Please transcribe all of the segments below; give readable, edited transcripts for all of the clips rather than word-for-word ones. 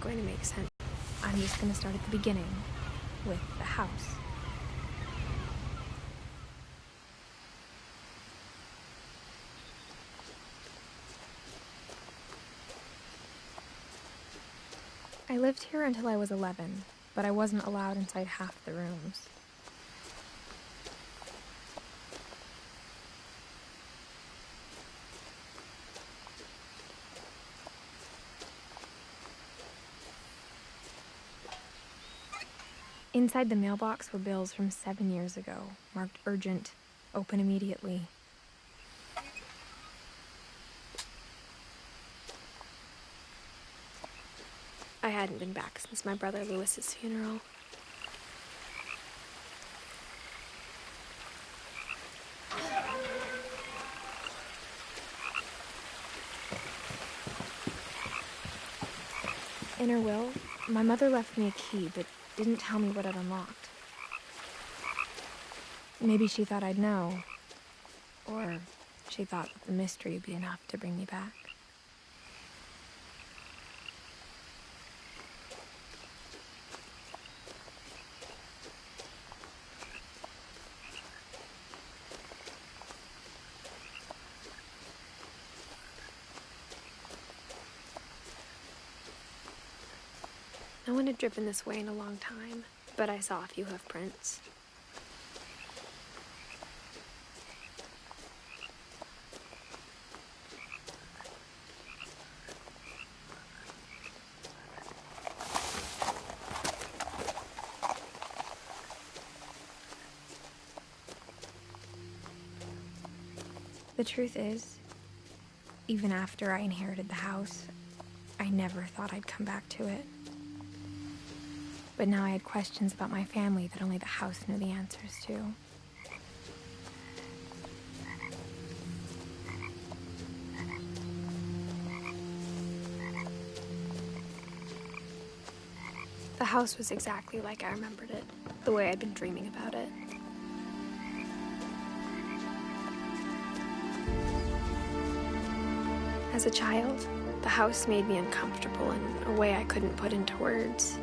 Going to make sense. I'm just going to start at the beginning with the house. I lived here until I was 11, but I wasn't allowed inside half the rooms. Inside the mailbox were bills from 7 years ago, marked urgent, open immediately. I hadn't been back since my brother Lewis's funeral. In her will, my mother left me a key, but didn't tell me what it unlocked. Maybe she thought I'd know, or she thought that the mystery would be enough to bring me back. No one had driven this way in a long time, but I saw a few hoof prints. The truth is, even after I inherited the house, I never thought I'd come back to it. But now I had questions about my family that only the house knew the answers to. The house was exactly like I remembered it, the way I'd been dreaming about it. As a child, the house made me uncomfortable in a way I couldn't put into words.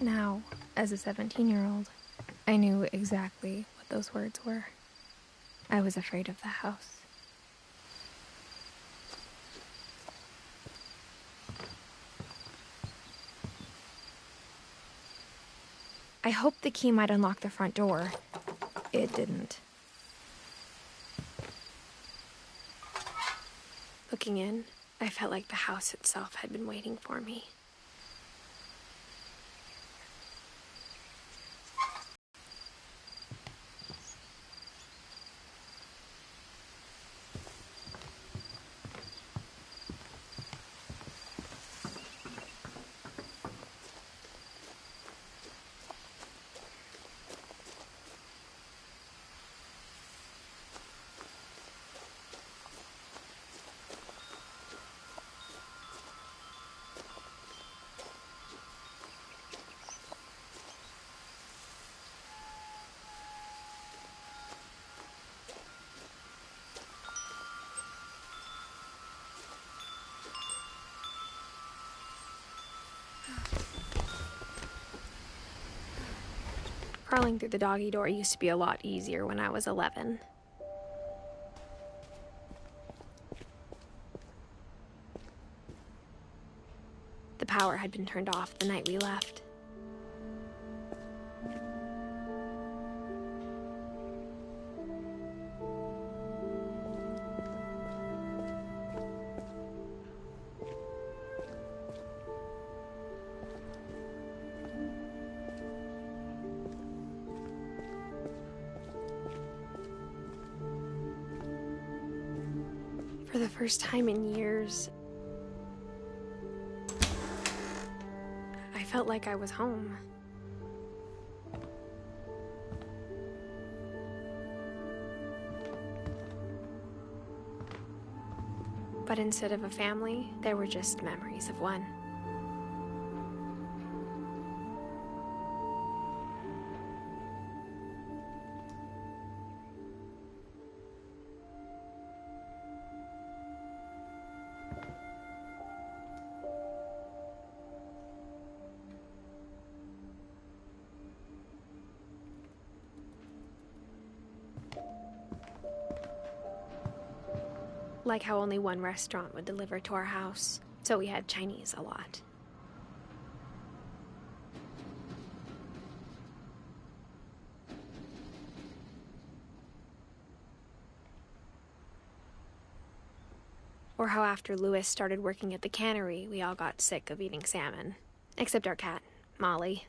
Now, as a 17-year-old, I knew exactly what those words were. I was afraid of the house. I hoped the key might unlock the front door. It didn't. Looking in, I felt like the house itself had been waiting for me. Crawling through the doggy door used to be a lot easier when I was 11. The power had been turned off the night we left. For the first time in years, I felt like I was home. But instead of a family, there were just memories of one. Like how only one restaurant would deliver to our house, so we had Chinese a lot. Or how after Louis started working at the cannery, we all got sick of eating salmon. Except our cat, Molly.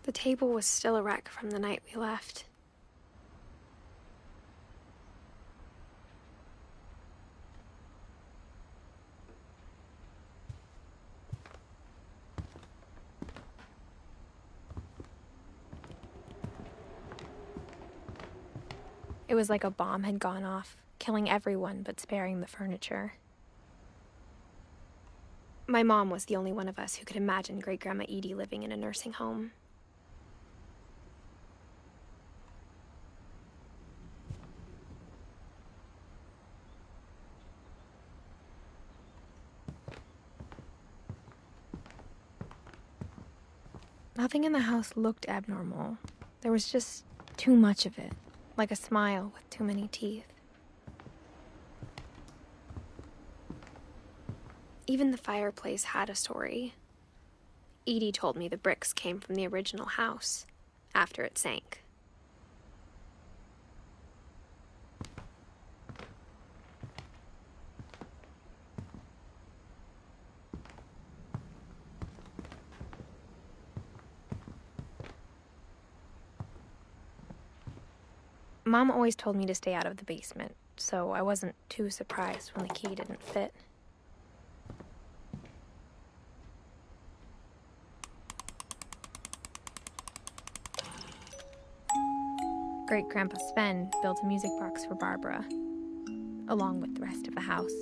The table was still a wreck from the night we left. It was like a bomb had gone off, killing everyone but sparing the furniture. My mom was the only one of us who could imagine Great-Grandma Edie living in a nursing home. Nothing in the house looked abnormal. There was just too much of it, like a smile with too many teeth. Even the fireplace had a story. Edie told me the bricks came from the original house, after it sank. Mom always told me to stay out of the basement, so I wasn't too surprised when the key didn't fit. Great-Grandpa Sven built a music box for Barbara, along with the rest of the house.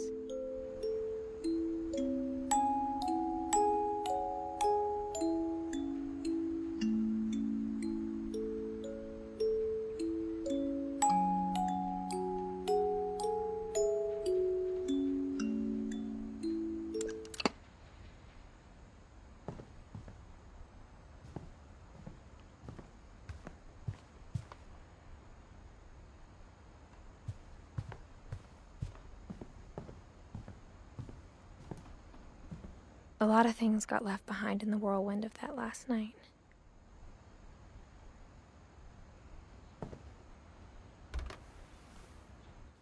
A lot of things got left behind in the whirlwind of that last night.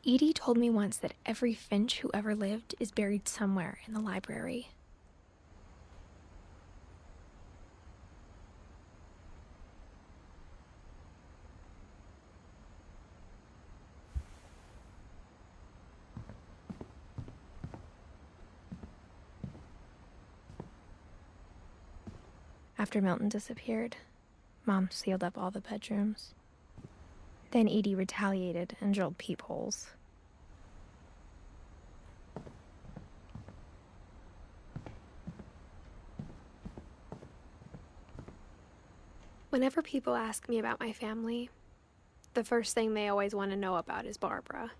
Edie told me once that every Finch who ever lived is buried somewhere in the library. After Milton disappeared, Mom sealed up all the bedrooms. Then Edie retaliated and drilled peepholes. Whenever people ask me about my family, the first thing they always want to know about is Barbara.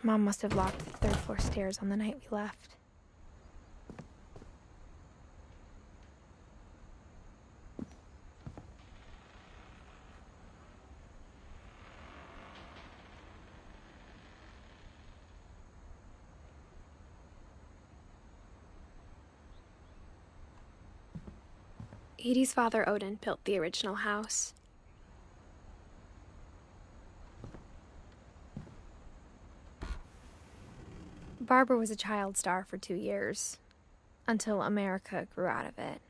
Mom must have locked the third floor stairs on the night we left. Edie's father, Odin, built the original house. Barbara was a child star for 2 years, until America grew out of it.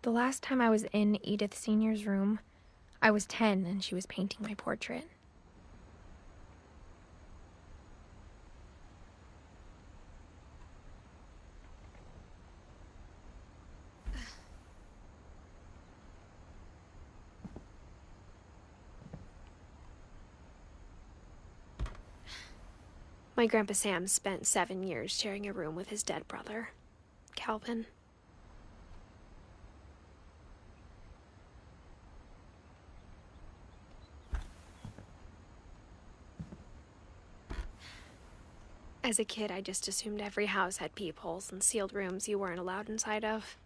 The last time I was in Edith Sr.'s room, I was 10 and she was painting my portrait. My Grandpa Sam spent 7 years sharing a room with his dead brother, Calvin. As a kid, I just assumed every house had peepholes and sealed rooms you weren't allowed inside of.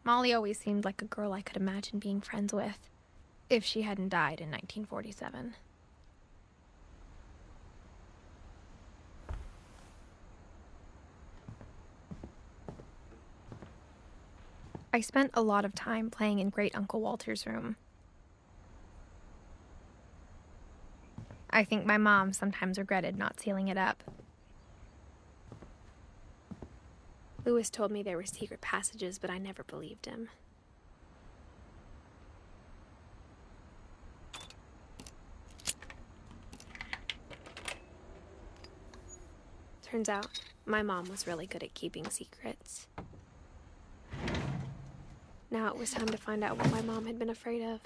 Molly always seemed like a girl I could imagine being friends with, if she hadn't died in 1947. I spent a lot of time playing in Great Uncle Walter's room. I think my mom sometimes regretted not sealing it up. Lewis told me there were secret passages, but I never believed him. Turns out, my mom was really good at keeping secrets. Now it was time to find out what my mom had been afraid of.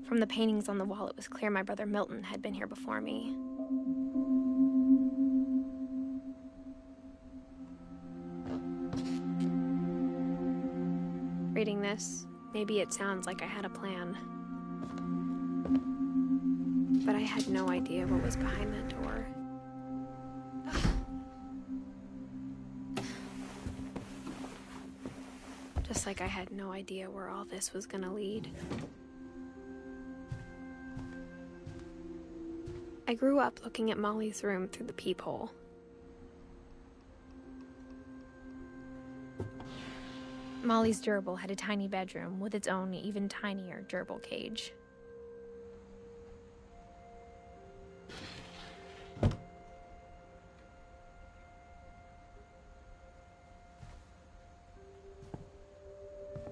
From the paintings on the wall, it was clear my brother Milton had been here before me. Reading this, maybe it sounds like I had a plan. But I had no idea what was behind that door. Just like I had no idea where all this was gonna lead. I grew up looking at Molly's room through the peephole. Molly's gerbil had a tiny bedroom with its own even tinier gerbil cage.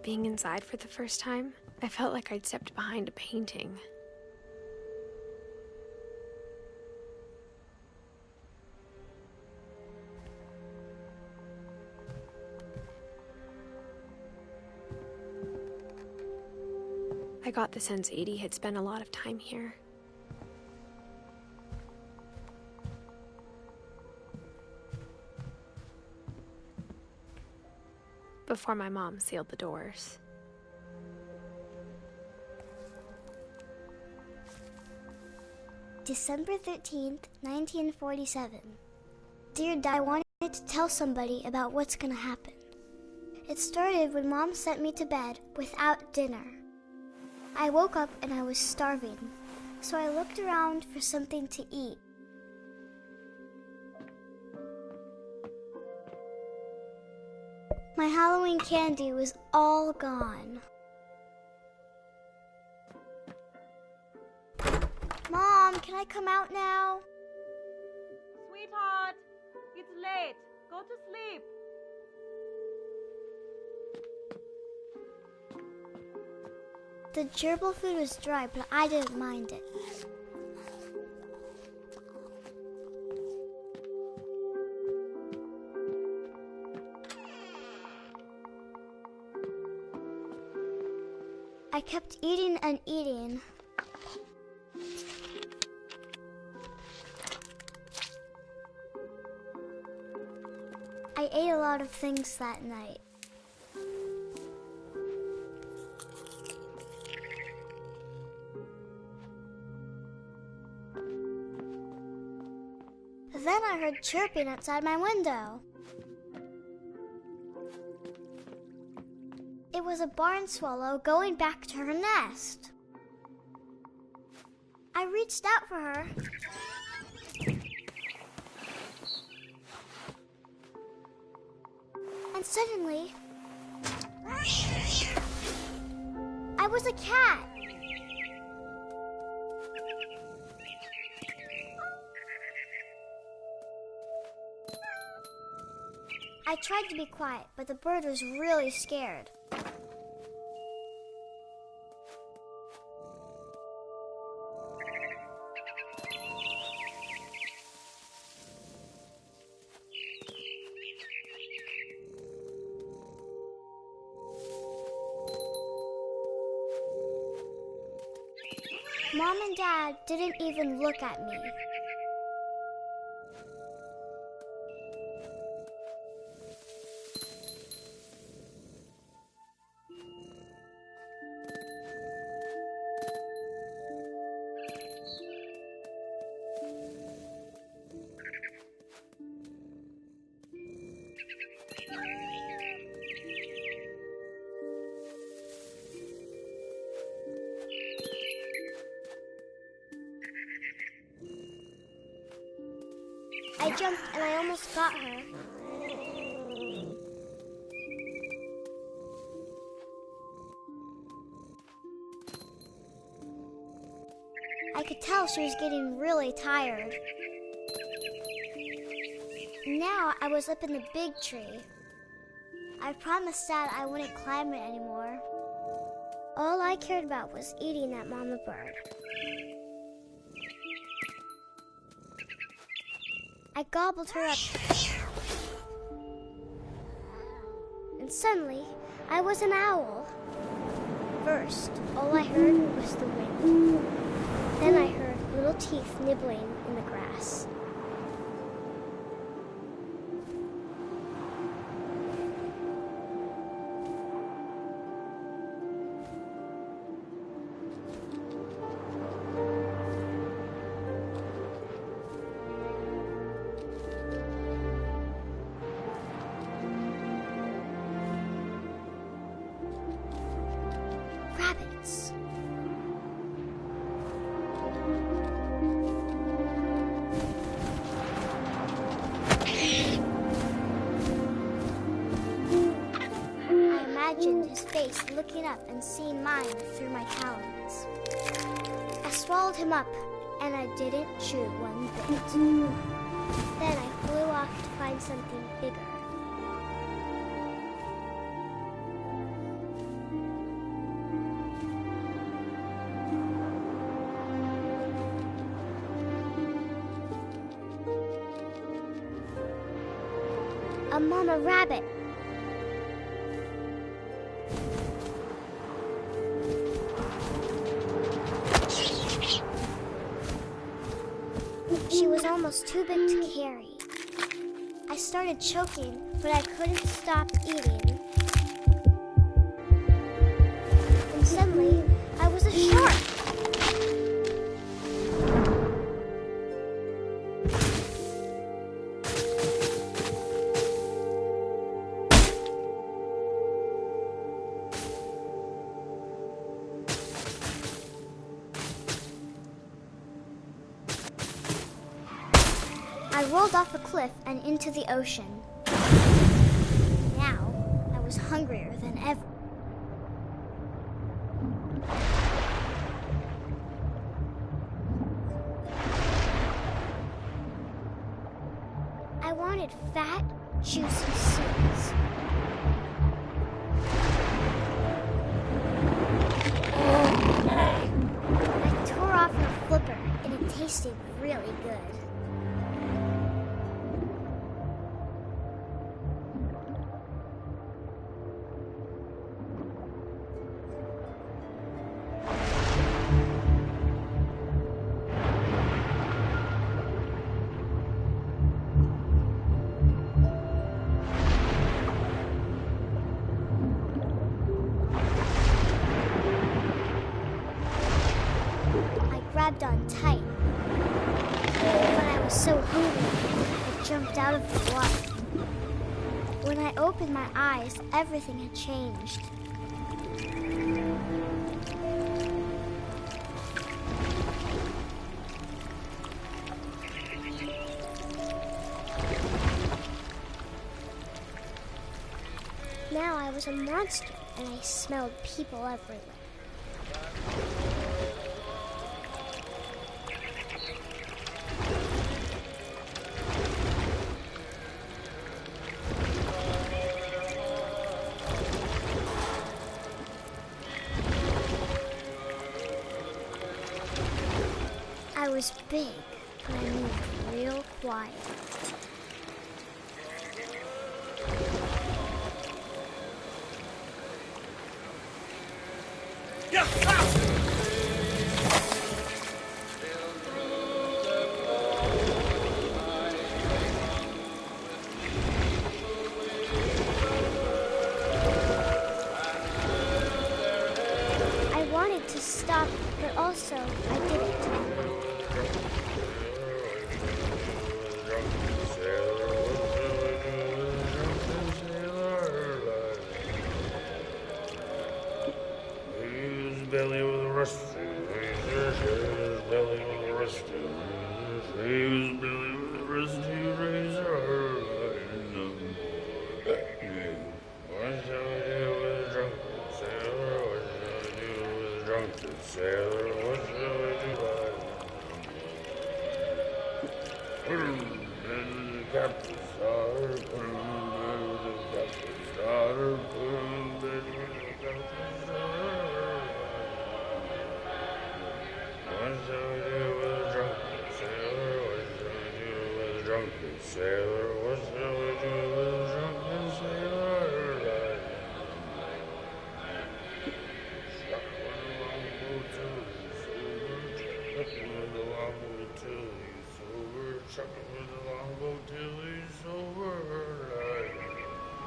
Being inside for the first time, I felt like I'd stepped behind a painting. I got the sense Edie had spent a lot of time here. Before my mom sealed the doors. December 13th, 1947. Dear Dad, I wanted to tell somebody about what's gonna happen. It started when Mom sent me to bed without dinner. I woke up and I was starving, so I looked around for something to eat. My Halloween candy was all gone. Mom, can I come out now? Sweetheart, it's late. Go to sleep. The gerbil food was dry, but I didn't mind it. I kept eating and eating. I ate a lot of things that night. Then I heard chirping outside my window. It was a barn swallow going back to her nest. I reached out for her. And suddenly, I was a cat. I tried to be quiet, but the bird was really scared. Mom and Dad didn't even look at me. I jumped and I almost got her. I could tell she was getting really tired. Now I was up in the big tree. I promised Dad I wouldn't climb it anymore. All I cared about was eating that mama bird. I gobbled her up. And suddenly, I was an owl. First, all I heard was the wind. Then I heard little teeth nibbling in the grass. Rabbits. I imagined his face looking up and seeing mine through my talons. I swallowed him up, and I didn't chew one bit. Then I flew off to find something bigger. A mama rabbit. She was almost too big to carry. I started choking, but I couldn't stop eating. And suddenly, I was a shark. I rolled off a cliff and into the ocean. Now, I was hungrier than ever. I wanted fat, juicy seeds. I tore off her flipper, and it tasted really good. Grabbed on tight. When I was so hungry, I jumped out of the water. When I opened my eyes, everything had changed. Now I was a monster, and I smelled people everywhere. I was big, but I moved real quiet. I wanted to stop, but also I didn't. Belly with a rusty razor, belly with a rusty razor, belly with a rusty razor. What shall we do with a drunken sailor? What shall we do with a drunken sailor? What shall we do? Put him in the captain's daughter, put him in bed with the captain's daughter, put him in bed with the captain's daughter. What shall we do with a drunken sailor? What shall we do with a drunken sailor? What shall we do with a drunken sailor? Struck with a longboat till he's sober. Struck with a longboat till he's sober.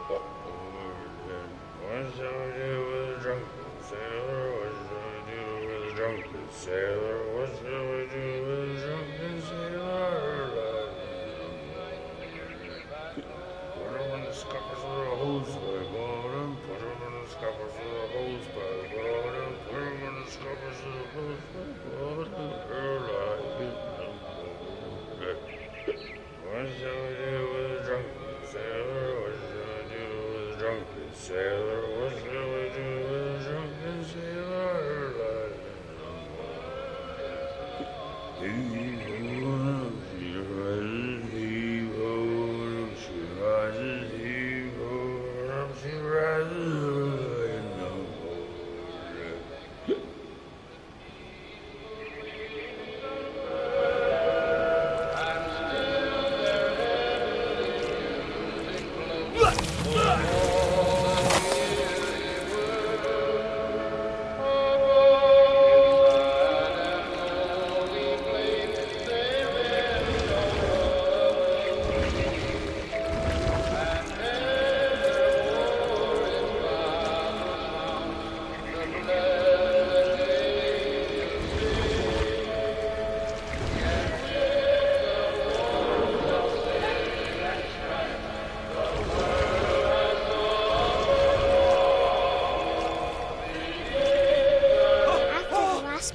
Struck with a longboat till he's sober. What shall we do with a drunken sailor? What shall we do with a drunken sailor? What shall we do with a drunken sailor? Put him in the scuppers with a hose by bottom. Put him in the scuppers with a hose by bottom. Put him in the scuppers with a hose by bottom. What shall we do with a drunken sailor? What shall we do with a drunken sailor? What shall we do with a drunken sailor? Heave-ho, she rises, heave-ho, she rises, heave-ho, she rises,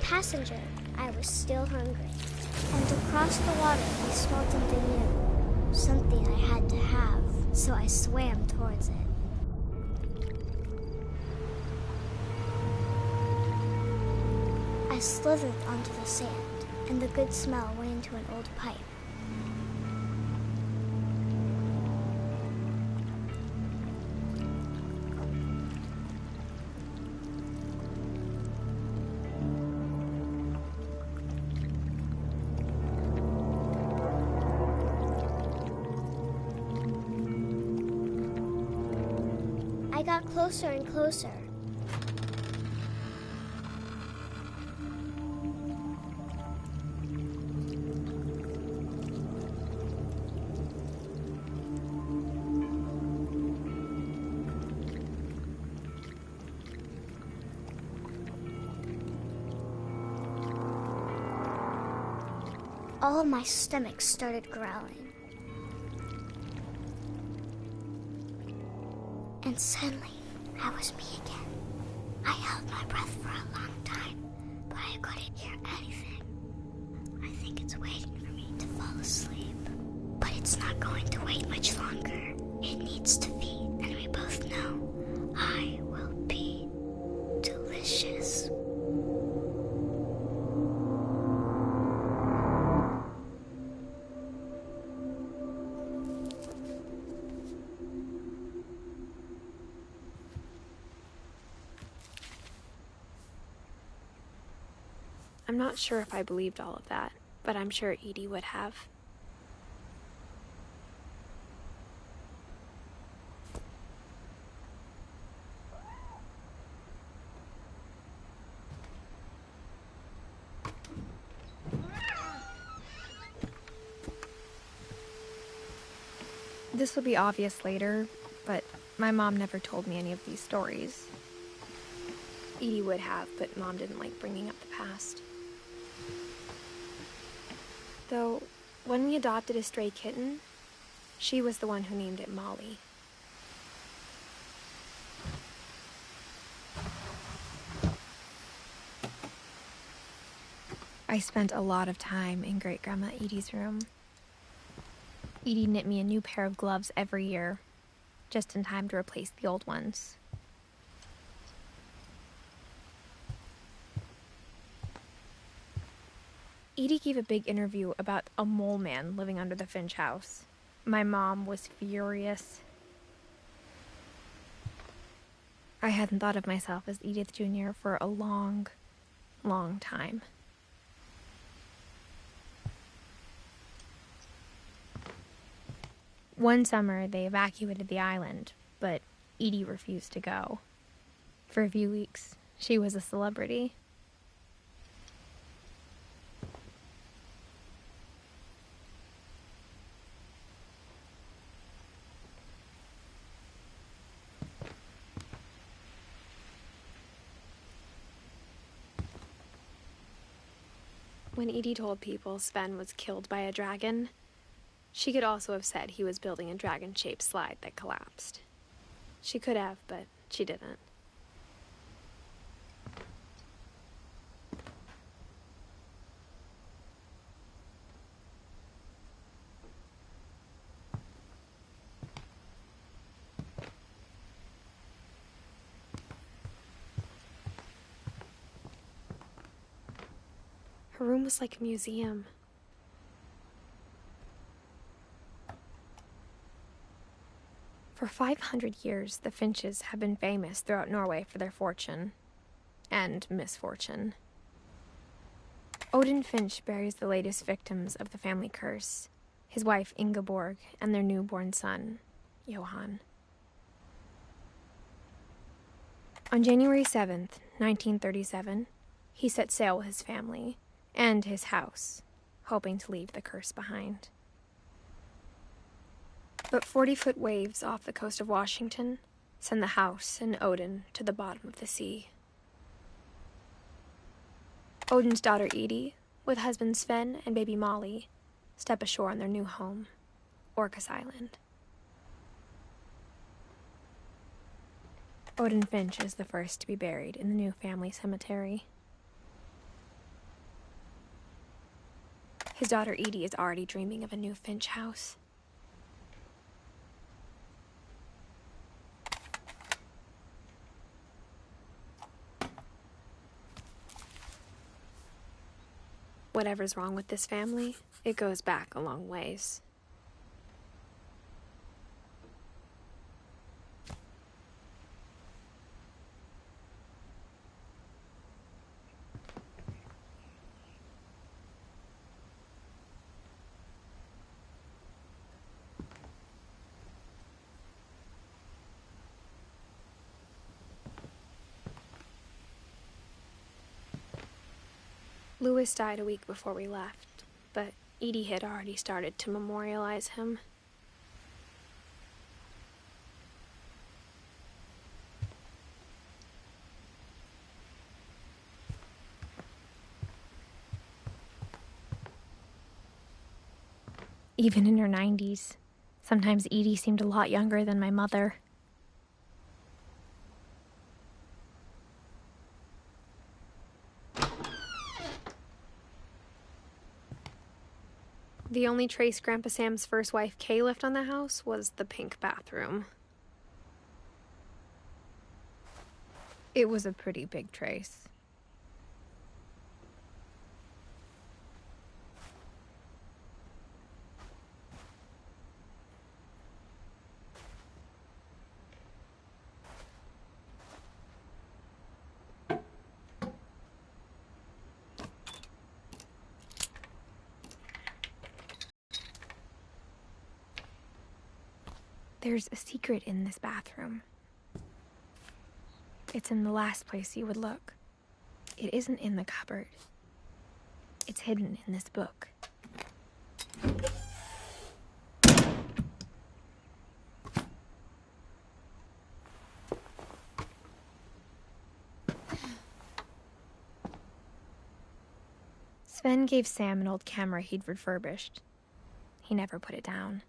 passenger, I was still hungry. And across the water, I smelled something new. Something I had to have, so I swam towards it. I slithered onto the sand, and the good smell went into an old pipe. I got closer and closer. All of my stomach started growling. And suddenly, I was me again. I held my breath for a long time, but I couldn't hear anything. I think it's waiting for me to fall asleep. But it's not going to wait much longer. It needs to feed, and we both know I will be delicious. I'm not sure if I believed all of that, but I'm sure Edie would have. This will be obvious later, but my mom never told me any of these stories. Edie would have, but Mom didn't like bringing up the past. Though, when we adopted a stray kitten, she was the one who named it Molly. I spent a lot of time in Great-Grandma Edie's room. Edie knit me a new pair of gloves every year, just in time to replace the old ones. Edie gave a big interview about a mole man living under the Finch house. My mom was furious. I hadn't thought of myself as Edith Jr. for a long, long time. One summer, they evacuated the island, but Edie refused to go. For a few weeks, she was a celebrity. When Edie told people Sven was killed by a dragon, she could also have said he was building a dragon-shaped slide that collapsed. She could have, but she didn't. Her room was like a museum. For 500 years, the Finches have been famous throughout Norway for their fortune and misfortune. Odin Finch buries the latest victims of the family curse, his wife Ingeborg and their newborn son, Johan. On January 7th, 1937, he set sail with his family and his house, hoping to leave the curse behind. But 40-foot waves off the coast of Washington send the house and Odin to the bottom of the sea. Odin's daughter Edie, with husband Sven and baby Molly, step ashore on their new home, Orcas Island. Odin Finch is the first to be buried in the new family cemetery. His daughter Edie is already dreaming of a new Finch house. Whatever's wrong with this family, it goes back a long ways. Louis died a week before we left, but Edie had already started to memorialize him. Even in her 90s, sometimes Edie seemed a lot younger than my mother. The only trace Grandpa Sam's first wife, Kay, left on the house was the pink bathroom. It was a pretty big trace. There's a secret in this bathroom. It's in the last place you would look. It isn't in the cupboard. It's hidden in this book. Sven gave Sam an old camera he'd refurbished. He never put it down.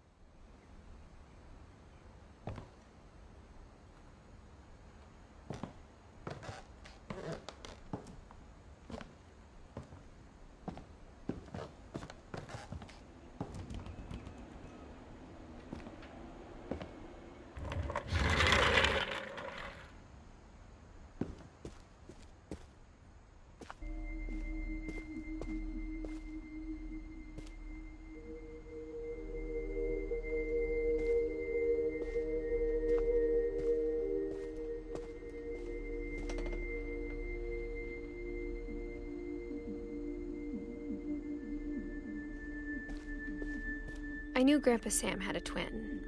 I knew Grandpa Sam had a twin.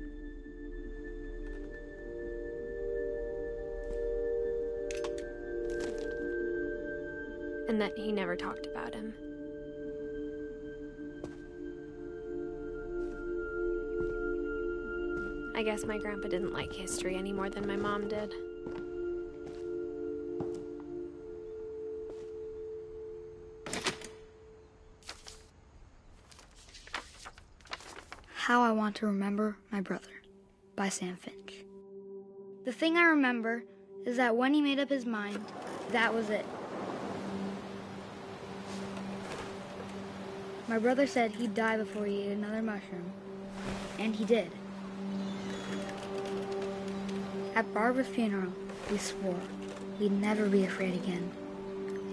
And that he never talked about him. I guess my grandpa didn't like history any more than my mom did. How I Want to Remember My Brother by Sam Finch. The thing I remember is that when he made up his mind, that was it. My brother said he'd die before he ate another mushroom, and he did. At Barbara's funeral, we swore we'd never be afraid again,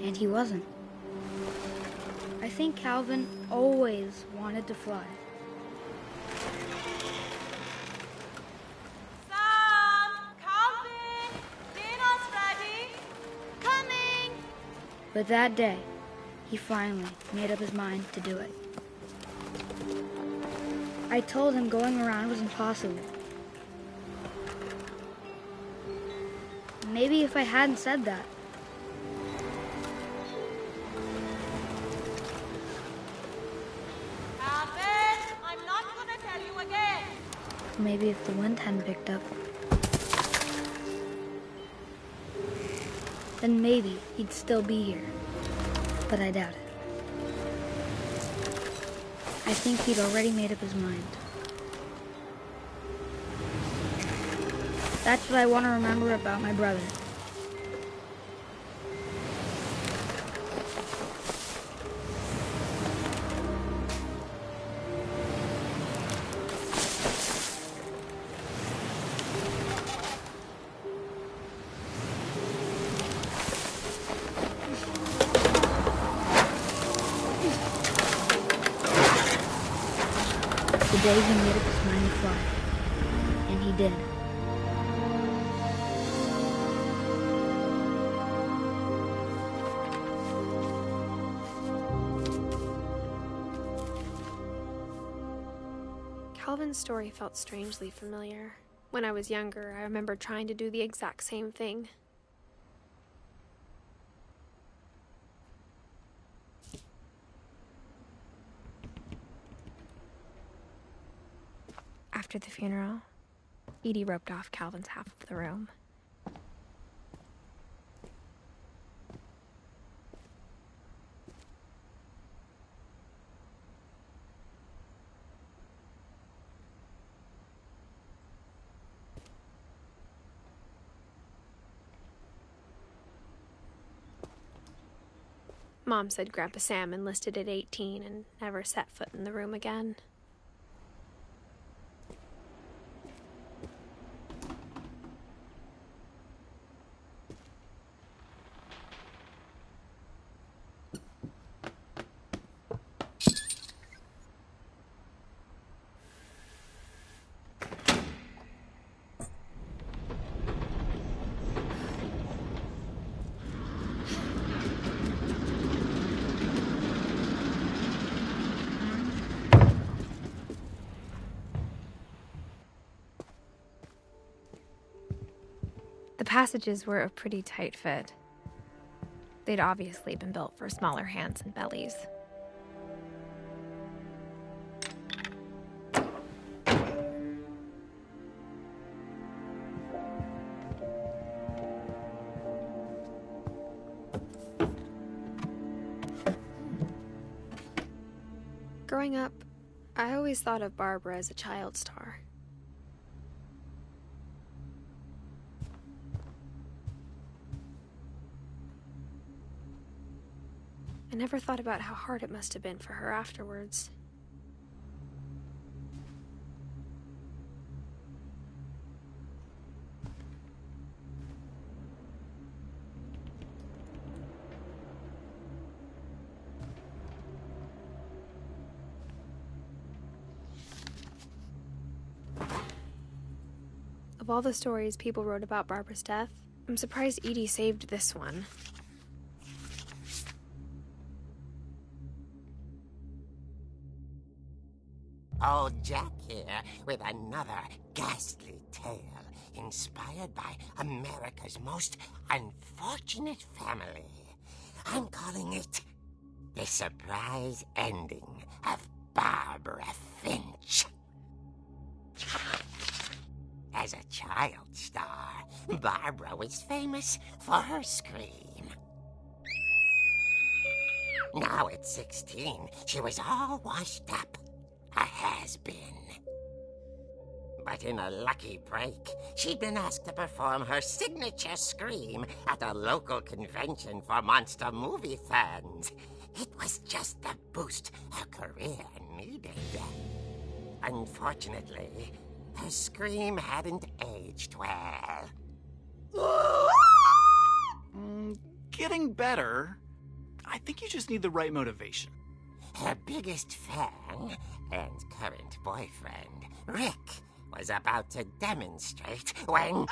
and he wasn't. I think Calvin always wanted to fly. But that day, he finally made up his mind to do it. I told him going around was impossible. Maybe if I hadn't said that. Alvin, I'm not gonna tell you again. Maybe if the wind hadn't picked up. Then maybe he'd still be here. But I doubt it. I think he'd already made up his mind. That's what I want to remember about my brother. The day he made up his mind to fly. And he did. Calvin's story felt strangely familiar. When I was younger, I remember trying to do the exact same thing. After the funeral, Edie roped off Calvin's half of the room. Mom said Grandpa Sam enlisted at 18 and never set foot in the room again. passages were a pretty tight fit. They'd obviously been built for smaller hands and bellies. Growing up, I always thought of Barbara as a child star. I never thought about how hard it must have been for her afterwards. Of all the stories people wrote about Barbara's death, I'm surprised Edie saved this one. Old Jack here with another ghastly tale inspired by America's most unfortunate family. I'm calling it The Surprise Ending of Barbara Finch. As a child star, Barbara was famous for her scream. Now at 16, she was all washed up. A has-been. But in a lucky break, she'd been asked to perform her signature scream at a local convention for monster movie fans. It was just the boost her career needed. Unfortunately, her scream hadn't aged well. Getting better. I think you just need the right motivation. Her biggest fan and current boyfriend, Rick, was about to demonstrate when...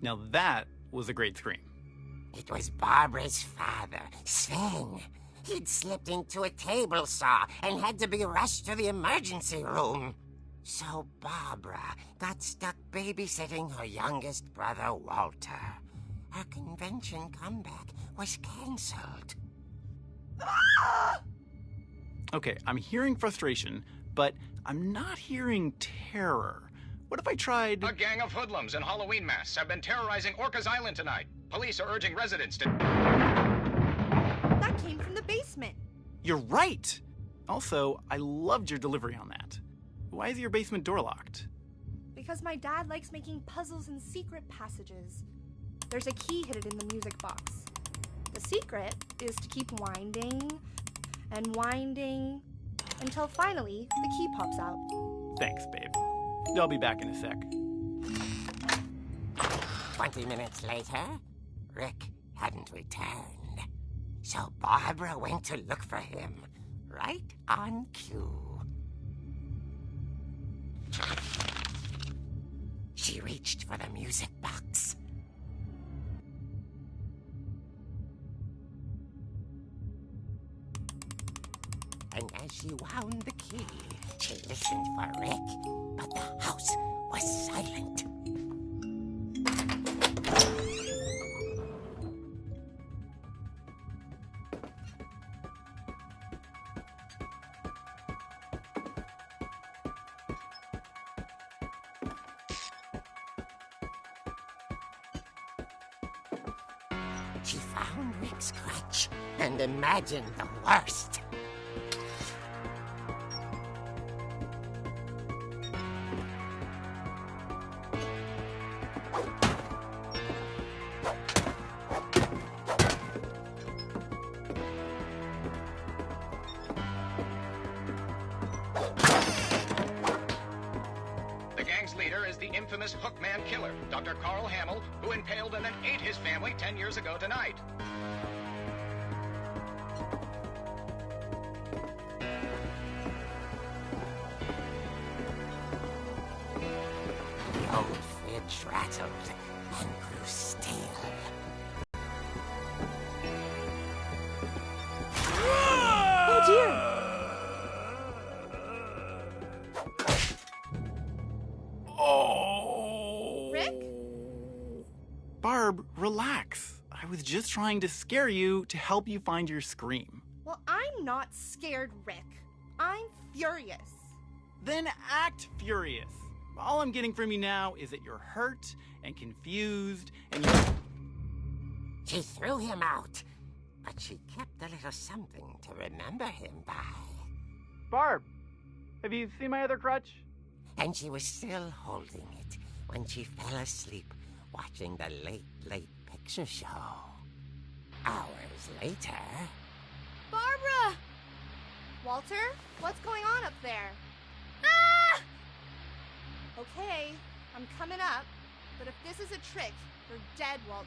Now that was a great scream. It was Barbara's father, Sven. He'd slipped into a table saw and had to be rushed to the emergency room. So Barbara got stuck babysitting her youngest brother, Walter. Her convention comeback was canceled. Okay, I'm hearing frustration, but I'm not hearing terror. What if I tried... A gang of hoodlums in Halloween masks have been terrorizing Orcas Island tonight. Police are urging residents to... That came from the basement. You're right! Also, I loved your delivery on that. Why is your basement door locked? Because my dad likes making puzzles and secret passages. There's a key hidden in the music box. The secret is to keep winding and winding until finally the key pops out. Thanks, babe. I'll be back in a sec. 20 minutes later, Rick hadn't returned. So Barbara went to look for him, right on cue. She reached for the music box. And as she wound the key, she listened for Rick, but the house was silent. She found Rick's crutch and imagined the worst. The gang's leader is the infamous Hookman killer, Dr. Carl Hamill, who impaled and then ate his family 10 years ago tonight. The old fridge rattled and grew still. Oh dear! Oh! relax. I was just trying to scare you to help you find your scream. Well, I'm not scared, Rick. I'm furious. Then act furious. All I'm getting from you now is that you're hurt and confused and you... She threw him out, but she kept a little something to remember him by. Barb, have you seen my other crutch? And she was still holding it when she fell asleep watching the late picture show. Hours later... Barbara! Walter, what's going on up there? Ah! Okay, I'm coming up, but if this is a trick, you're dead, Walter.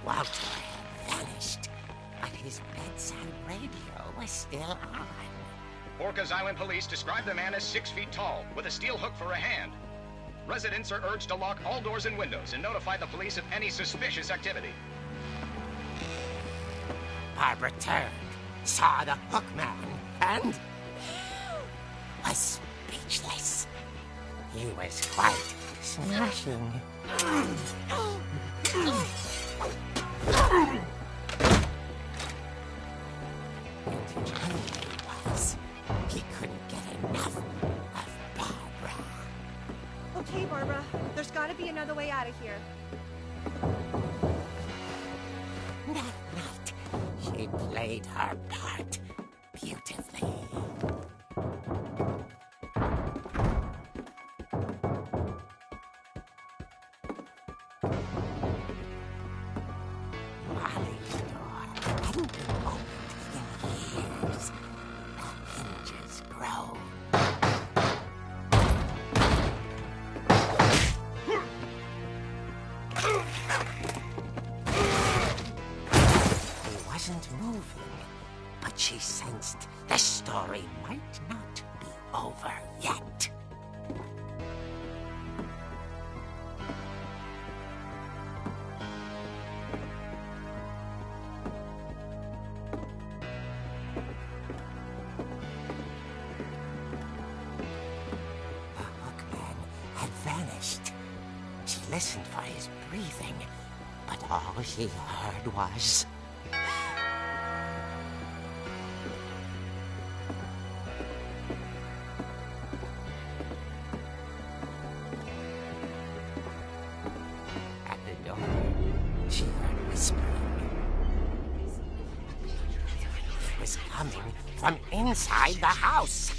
Walter had vanished, but his bedside radio was still on. Orcas Island police describe the man as 6 feet tall, with a steel hook for a hand. Residents are urged to lock all doors and windows and notify the police of any suspicious activity. Barbara turned, saw the hook man, and was speechless. He was quite smashing. And the truth was, he couldn't get enough of Barbara. Okay, Barbara, there's gotta be another way out of here. That night, she played her part beautifully. Molly's door hadn't been opened in years. The hinges groaned. she sensed the story might not be over yet. The hookman had vanished. She listened for his breathing, but all she heard was... At the door, she heard whispering. It was coming from inside the house.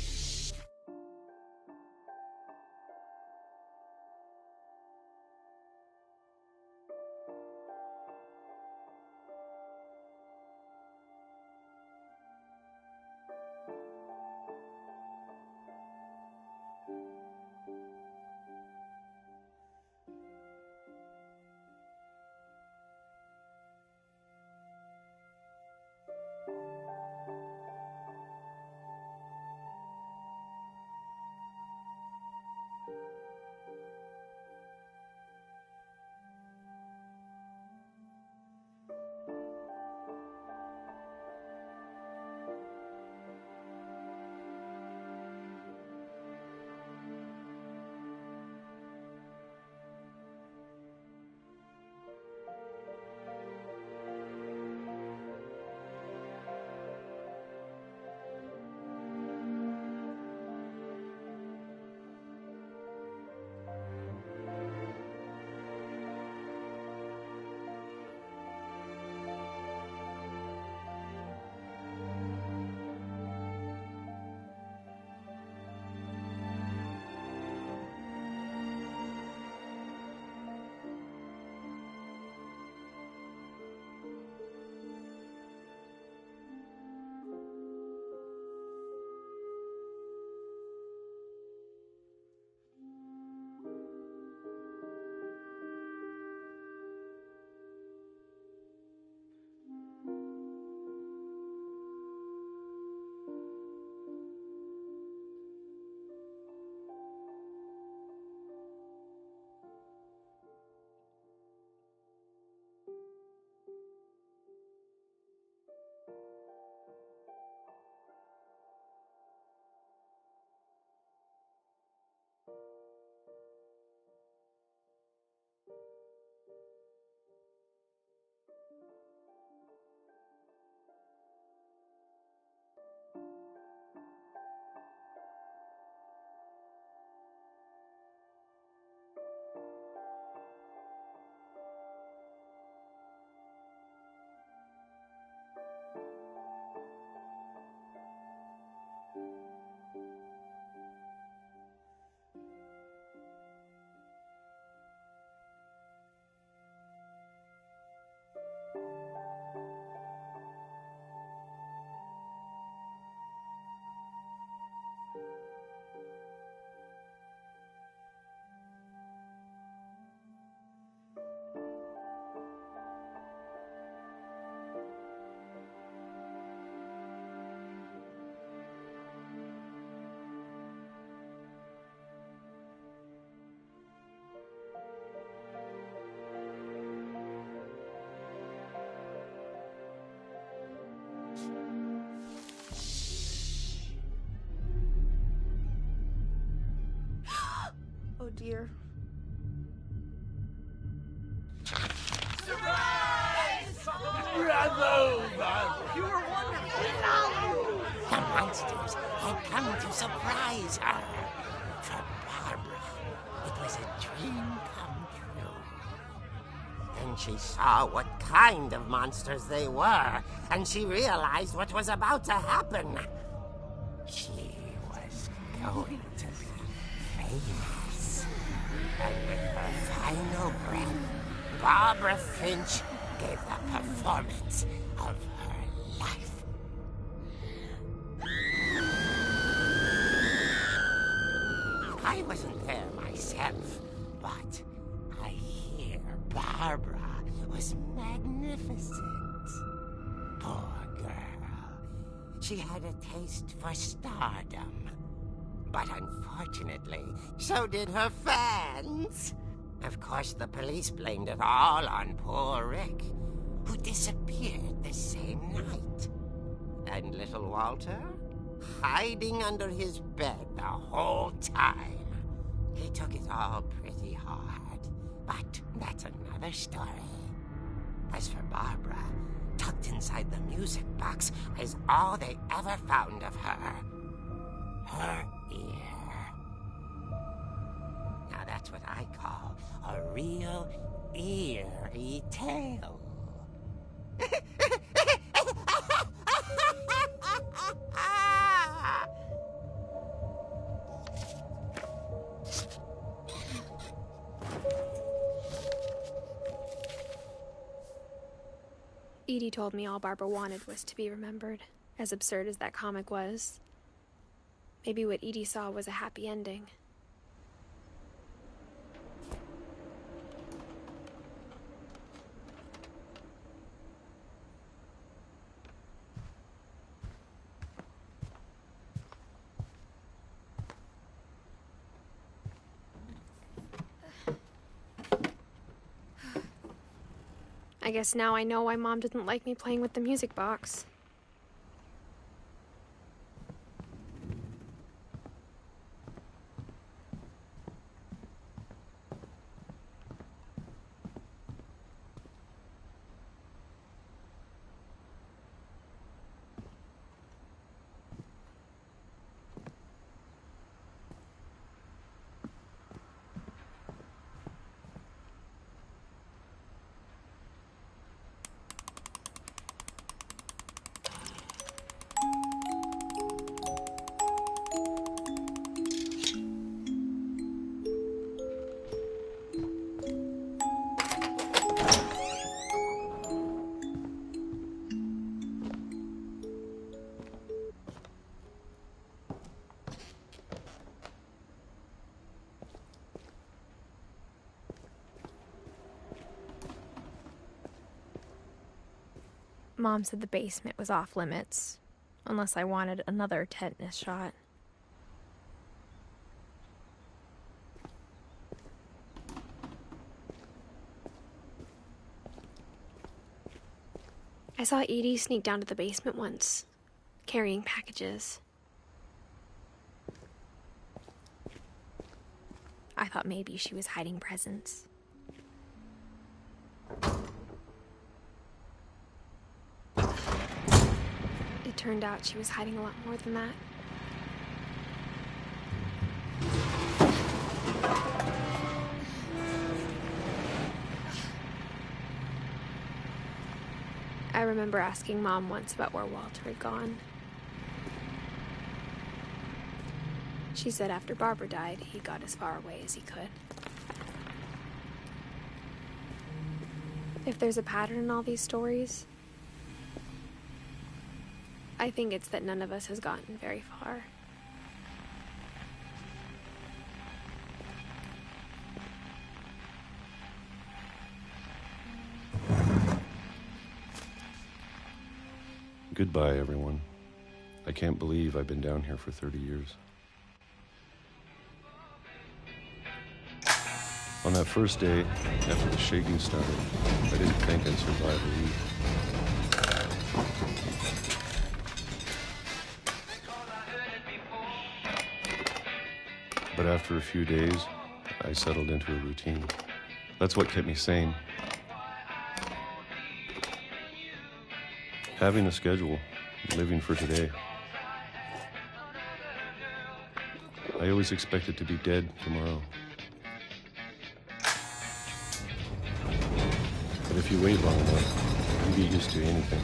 Oh dear. The monsters had come to surprise her. For Barbara, it was a dream come true. Then she saw what kind of monsters they were, and she realized what was about to happen. She was going to be famous. And with her final breath, Barbara Finch gave the performance of her life. I wasn't there myself, but I hear Barbara was magnificent. Poor girl. she had a taste for stardom. But unfortunately, so did her fans. Of course, the police blamed it all on poor Rick, who disappeared the same night. And little Walter, hiding under his bed the whole time. He took it all pretty hard, but that's another story. As for Barbara, tucked inside the music box is all they ever found of her. Her ear. Now that's what I call a real eerie tale. Edie told me all Barbara wanted was to be remembered, as absurd as that comic was. Maybe what Edie saw was a happy ending. I guess now I know why Mom didn't like me playing with the music box. Mom said the basement was off limits, unless I wanted another tetanus shot. I saw Edie sneak down to the basement once, carrying packages. I thought maybe she was hiding presents. It turned out she was hiding a lot more than that. I remember asking Mom once about where Walter had gone. She said after Barbara died, he got as far away as he could. If there's a pattern in all these stories, I think it's that none of us has gotten very far. Goodbye, everyone. I can't believe I've been down here for 30 years. On that first day, after the shaking started, I didn't think I'd survive a week. But after a few days, I settled into a routine. That's what kept me sane. Having a schedule, living for today. I always expected to be dead tomorrow. But if you wait long enough, you get used to anything.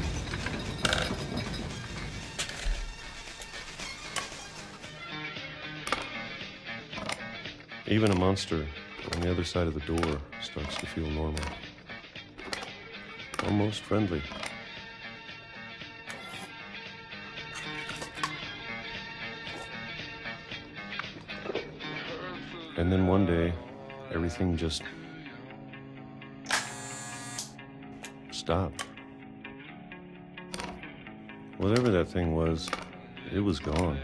Even a monster on the other side of the door starts to feel normal. Almost friendly. And then one day, everything just stopped. Whatever that thing was, it was gone.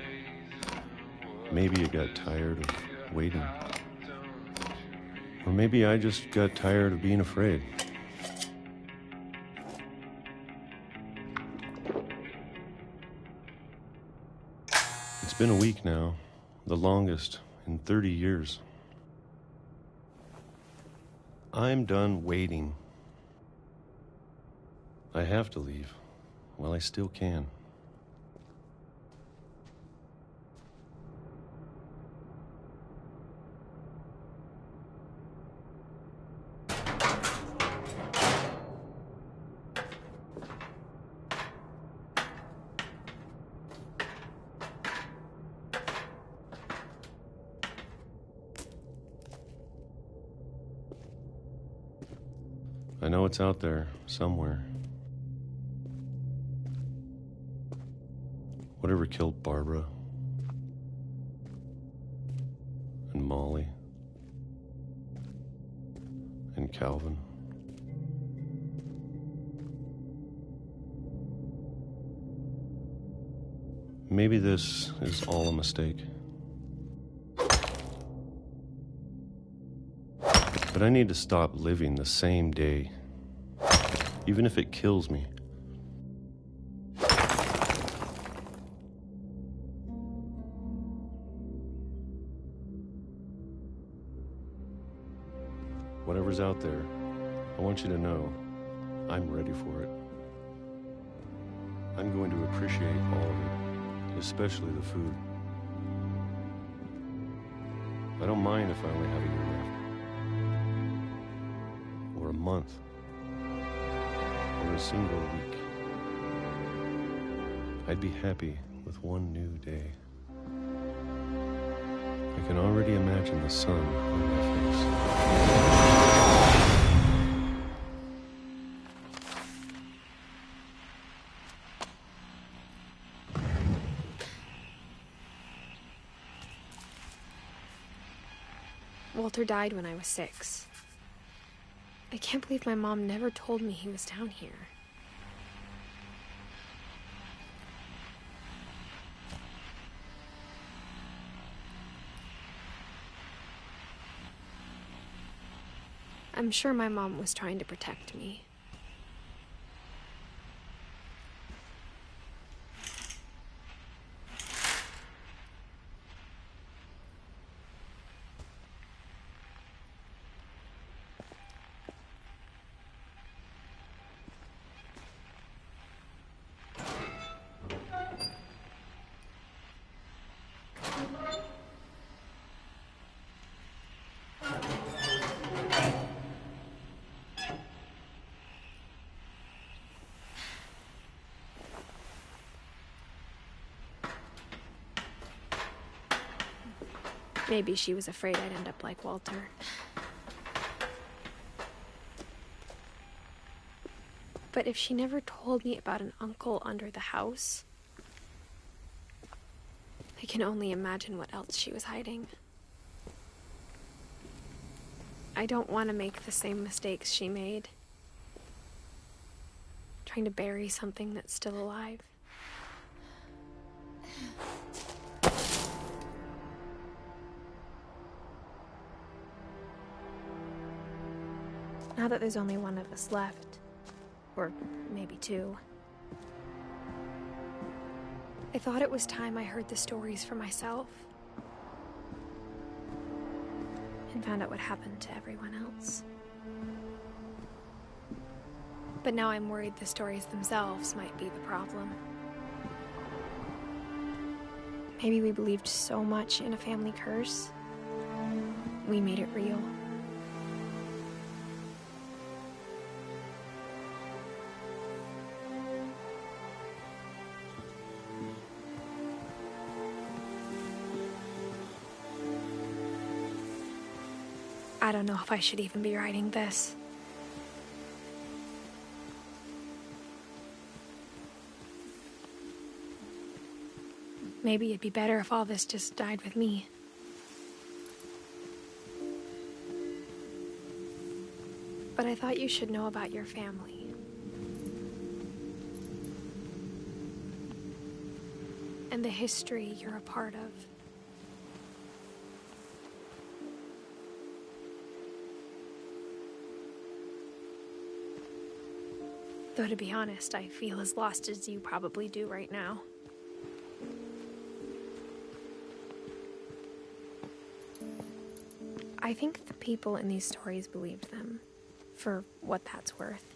Maybe it got tired of waiting. Or maybe I just got tired of being afraid. It's been a week now, the longest in 30 years. I'm done waiting. I have to leave while I still can. I know it's out there, somewhere. Whatever killed Barbara and Molly and Calvin. Maybe this is all a mistake. But I need to stop living the same day, even if it kills me. Whatever's out there, I want you to know I'm ready for it. I'm going to appreciate all of it, especially the food. I don't mind if I only have a year left. Or a month. Or a single week. I'd be happy with one new day. I can already imagine the sun on my face. Walter died when I was 6. I can't believe my mom never told me he was down here. I'm sure my mom was trying to protect me. Maybe she was afraid I'd end up like Walter. But if she never told me about an uncle under the house, I can only imagine what else she was hiding. I don't want to make the same mistakes she made, trying to bury something that's still alive. Now that there's only one of us left, or maybe 2, I thought it was time I heard the stories for myself and found out what happened to everyone else. But now I'm worried the stories themselves might be the problem. Maybe we believed so much in a family curse, we made it real. I don't know if I should even be writing this. Maybe it'd be better if all this just died with me. But I thought you should know about your family. and the history you're a part of. Though, to be honest, I feel as lost as you probably do right now. I think the people in these stories believed them, for what that's worth.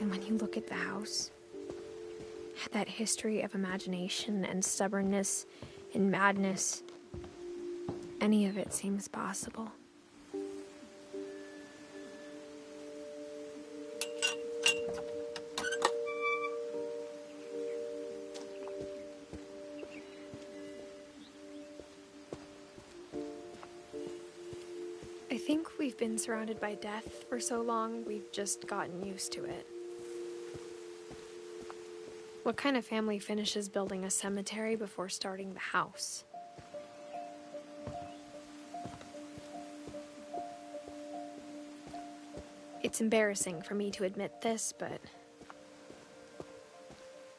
And when you look at the house, that history of imagination and stubbornness and madness, any of it seems possible. I think we've been surrounded by death for so long, we've just gotten used to it. What kind of family finishes building a cemetery before starting the house? It's embarrassing for me to admit this, but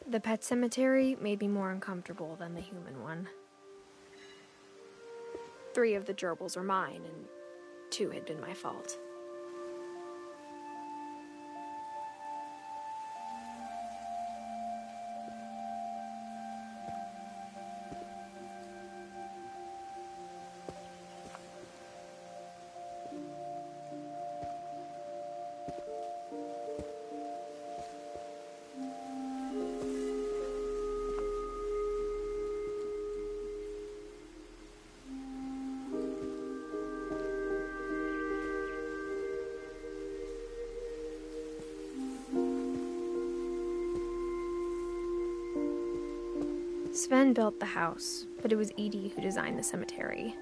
the pet cemetery made me more uncomfortable than the human one. 3 of the gerbils are mine, and 2 had been my fault. Sven built the house, but it was Edie who designed the cemetery.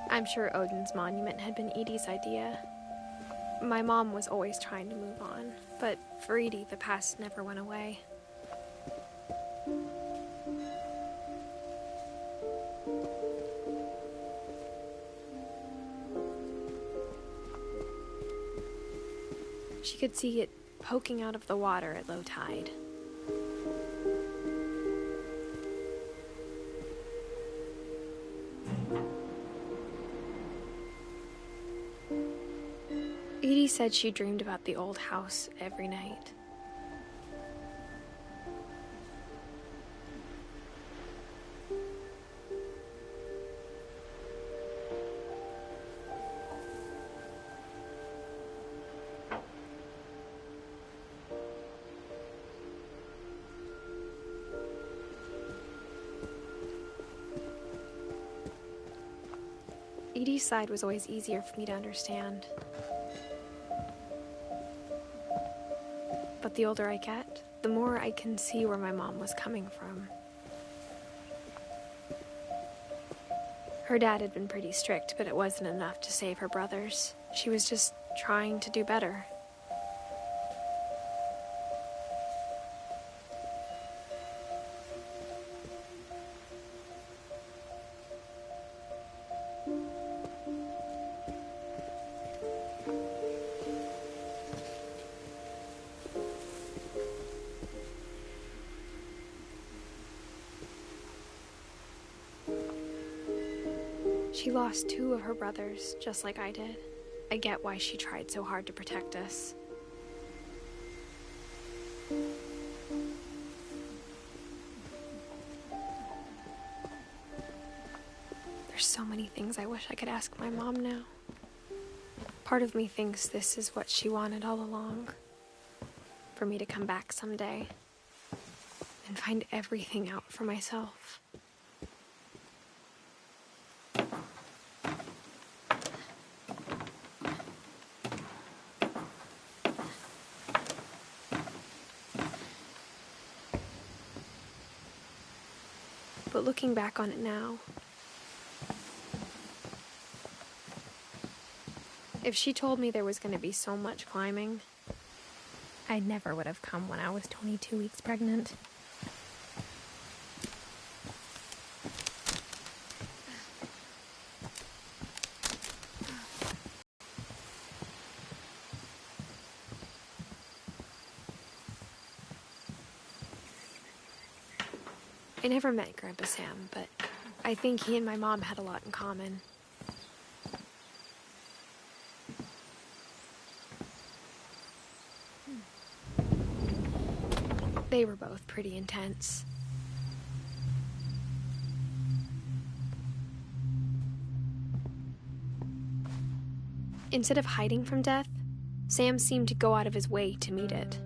I'm sure Odin's monument had been Edie's idea. My mom was always trying to move on, but for Edie, the past never went away. She could see it poking out of the water at low tide. Edie said she dreamed about the old house every night. Edie's side was always easier for me to understand. But the older I get, the more I can see where my mom was coming from. Her dad had been pretty strict, but it wasn't enough to save her brothers. She was just trying to do better. She lost 2 of her brothers, just like I did. I get why she tried so hard to protect us. many things I wish I could ask my mom now. Part of me thinks this is what she wanted all along. For me to come back someday and find everything out for myself. But looking back on it now, if she told me there was going to be so much climbing, I never would have come when I was 22 weeks pregnant. I never met Grandpa Sam, but I think he and my mom had a lot in common. They were both pretty intense. Instead of hiding from death, Sam seemed to go out of his way to meet it.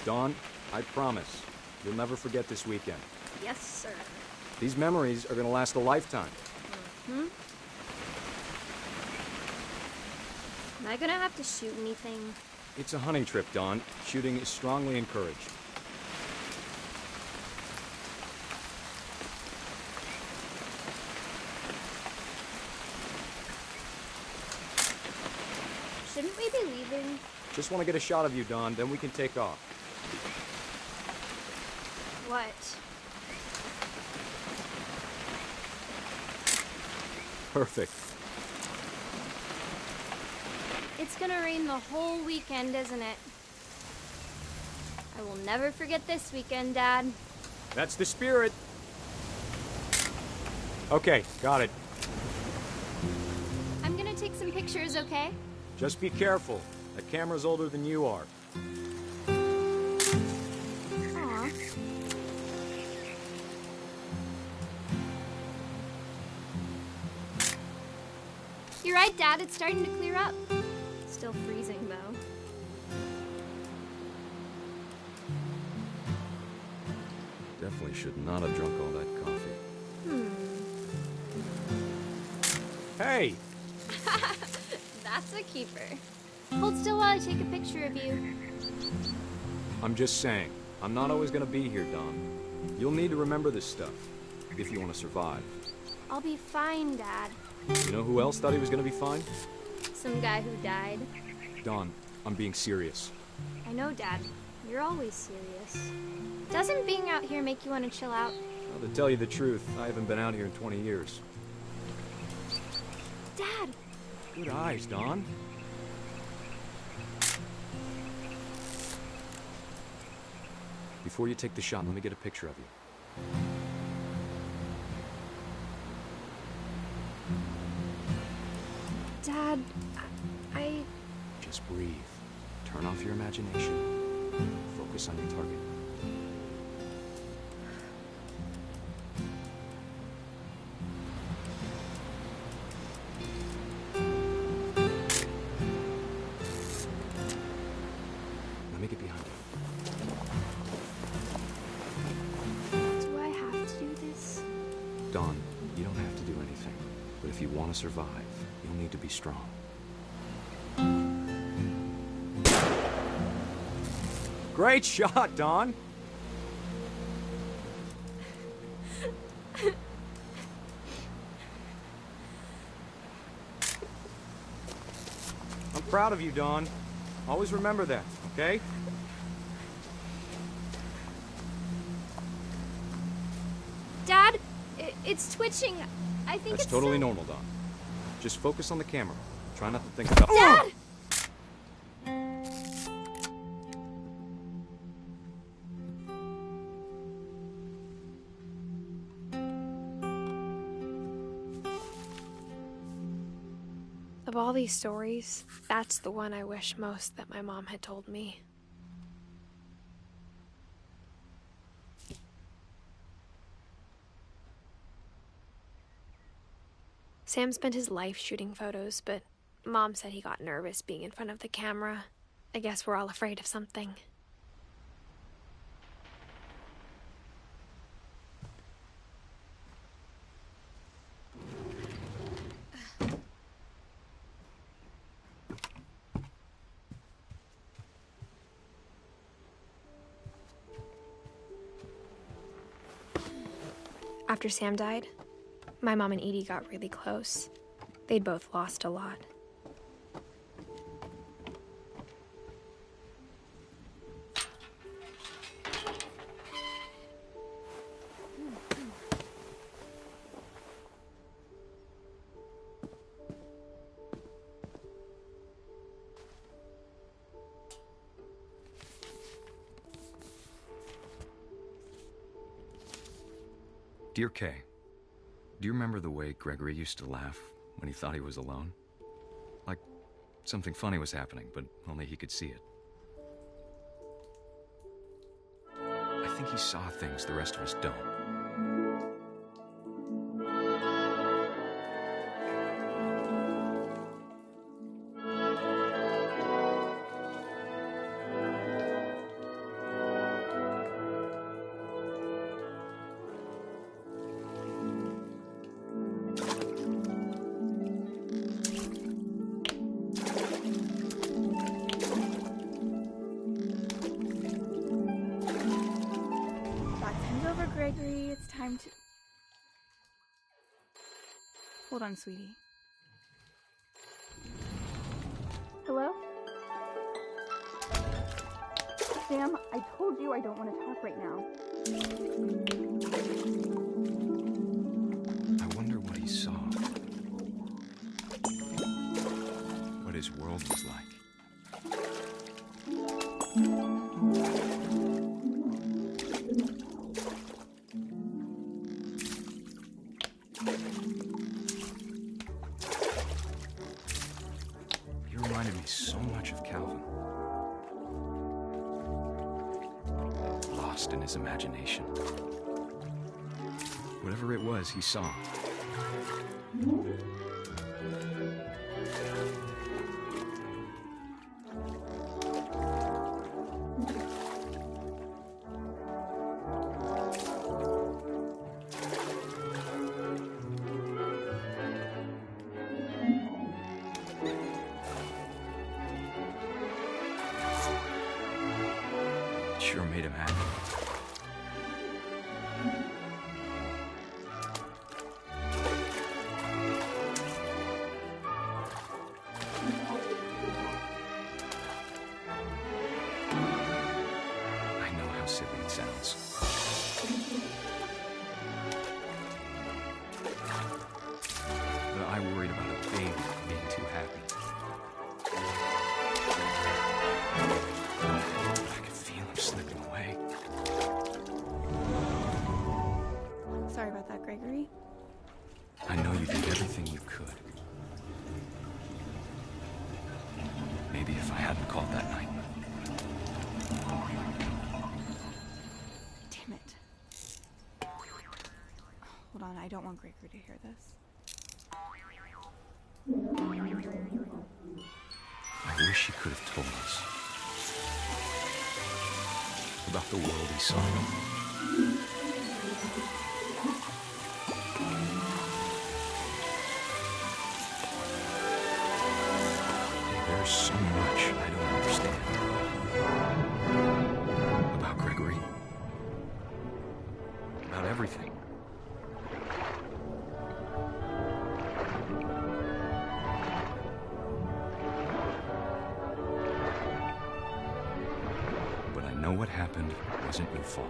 Dawn, I promise, you'll never forget this weekend. Yes, sir. These memories are gonna last a lifetime. Mm-hmm. Am I gonna have to shoot anything? It's a hunting trip, Dawn. Shooting is strongly encouraged. Shouldn't we be leaving? Just want to get a shot of you, Dawn, then we can take off. What? Perfect. It's gonna rain the whole weekend, isn't it? I will never forget this weekend, Dad. That's the spirit. Okay, got it. I'm gonna take some pictures, okay? Just be careful. That camera's older than you are. Aw. You're right, Dad. It's starting to clear up. Still freezing, though. Definitely should not have drunk all that coffee. Hey! That's a keeper. Hold still while I take a picture of you. I'm just saying, I'm not always gonna be here, Dawn. You'll need to remember this stuff, if you want to survive. I'll be fine, Dad. You know who else thought he was gonna be fine? Some guy who died. Dawn, I'm being serious. I know, Dad. You're always serious. Doesn't being out here make you want to chill out? Well, to tell you the truth, I haven't been out here in 20 years. Dad! Good eyes, Dawn. Before you take the shot, let me get a picture of you. Dad, I... Just breathe. Turn off your imagination. Focus on your target. Let me get behind you. Do I have to do this? Dawn, you don't have to do anything. But if you want to survive, you'll need to be strong. Great shot, Dawn! Proud of you, Dawn. Always remember that, okay? Dad, it's twitching. I think That's it's totally normal, Dawn. Just focus on the camera. Try not to think about— Dad! Of all these stories, that's the one I wish most that my mom had told me. Sam spent his life shooting photos, but Mom said he got nervous being in front of the camera. I guess we're all afraid of something. After Sam died, my mom and Edie got really close. They'd both lost a lot. Dear Kay, do you remember the way Gregory used to laugh when he thought he was alone? Like something funny was happening, but only he could see it. I think he saw things the rest of us don't. Gregory, it's time to... Hold on, sweetie. Hello? Sam, I told you I don't want to talk right now. I wonder what he saw. What his world was like. You reminded me so much of Calvin. Lost in his imagination. Whatever it was, he saw. Sure made him happy. I know how silly it sounds. But I worried about a baby being too happy. I could feel him slipping away. Sorry about that, Gregory. I know you did everything you could. Maybe if I hadn't called that night. Damn it. Hold on, I don't want Gregory to hear this. I wish he could have told us about the world he saw. There's so much I don't understand about Gregory, about everything. what happened wasn't your fault.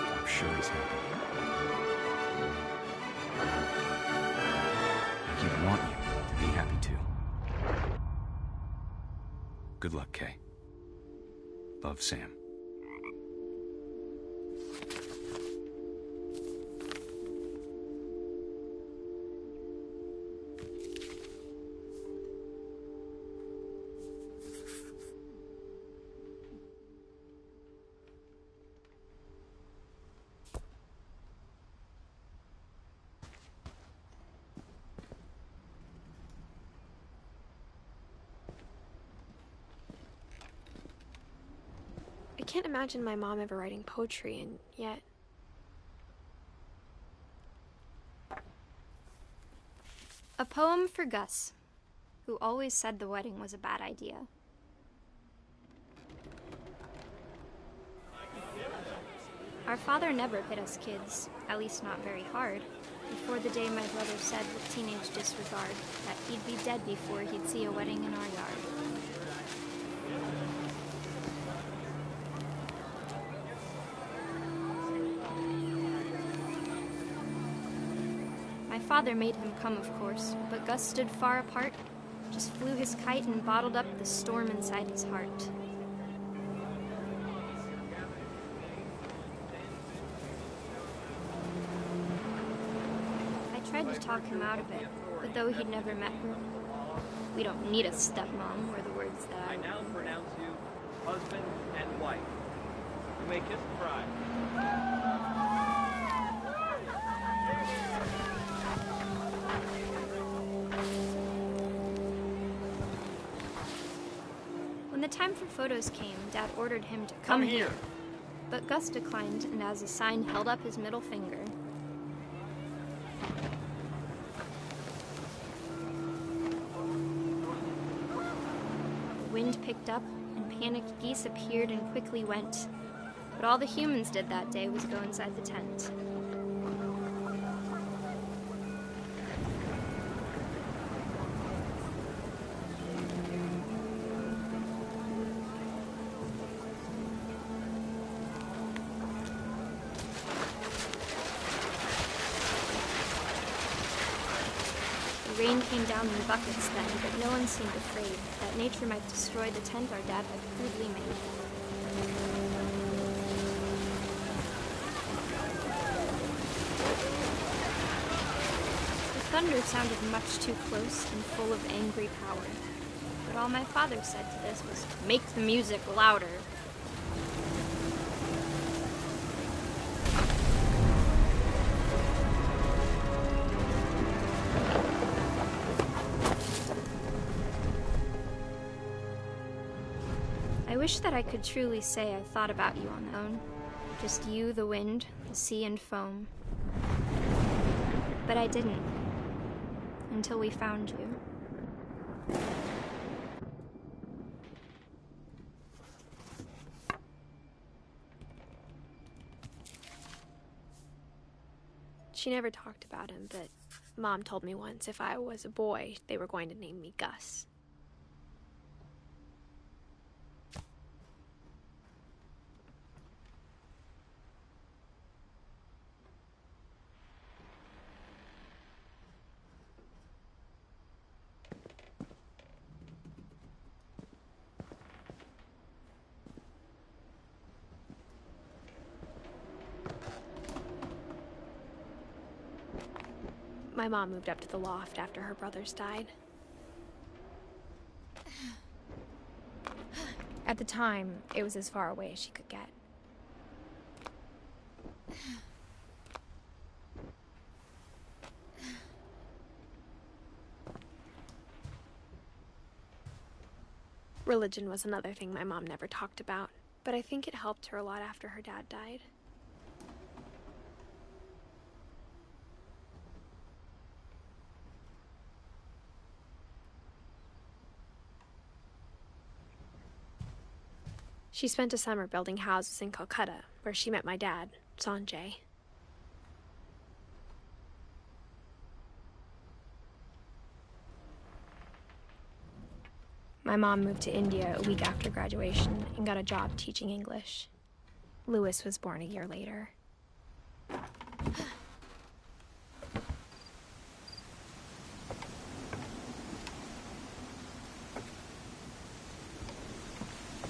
I'm sure he's happy. And he'd want you to be happy too. Good luck, Kay. Love, Sam. I can't imagine my mom ever writing poetry, and yet... A poem for Gus, who always said the wedding was a bad idea. Our father never hit us kids, at least not very hard, before the day my brother said with teenage disregard that he'd be dead before he'd see a wedding in our yard. My father made him come, of course, but Gus stood far apart, just flew his kite and bottled up the storm inside his heart. I tried to talk him out of it, but though he'd never met her, "We don't need a stepmom," were the words that I now pronounce you husband and wife. You may kiss the bride. When the time for photos came, Dad ordered him to come here. But Gus declined, and as a sign held up his middle finger. The wind picked up, and panicked geese appeared and quickly went. But all the humans did that day was go inside the tent. The rain came down in buckets then, but no one seemed afraid that nature might destroy the tent our dad had crudely made. The thunder sounded much too close and full of angry power, but all my father said to this was, "Make the music louder." I wish that I could truly say I thought about you on my own. Just you, the wind, the sea, and foam. But I didn't. Until we found you. She never talked about him, but Mom told me once if I was a boy, they were going to name me Gus. My mom moved up to the loft after her brothers died. At the time, it was as far away as she could get. Religion was another thing my mom never talked about, but I think it helped her a lot after her dad died. She spent a summer building houses in Calcutta, where she met my dad, Sanjay. My mom moved to India a week after graduation and got a job teaching English. Louis was born a year later.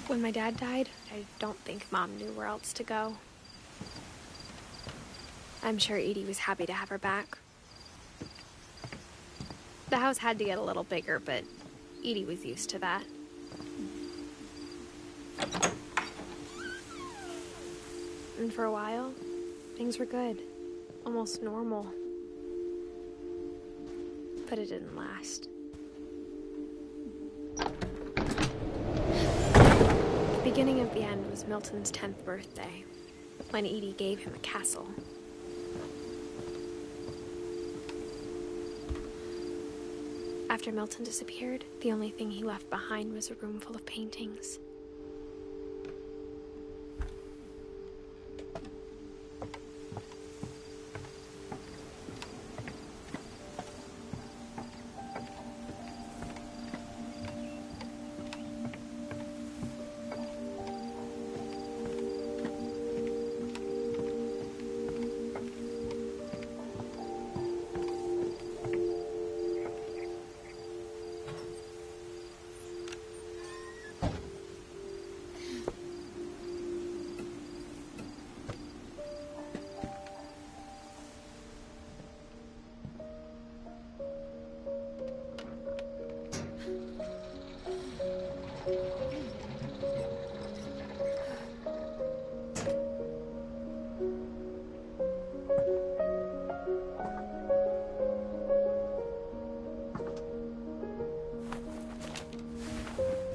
When my dad died, I don't think Mom knew where else to go. I'm sure Edie was happy to have her back. The house had to get a little bigger, but Edie was used to that. And for a while, things were good. Almost normal. But it didn't last. The beginning of the end was Milton's 10th birthday, when Edie gave him a castle. After Milton disappeared, the only thing he left behind was a room full of paintings.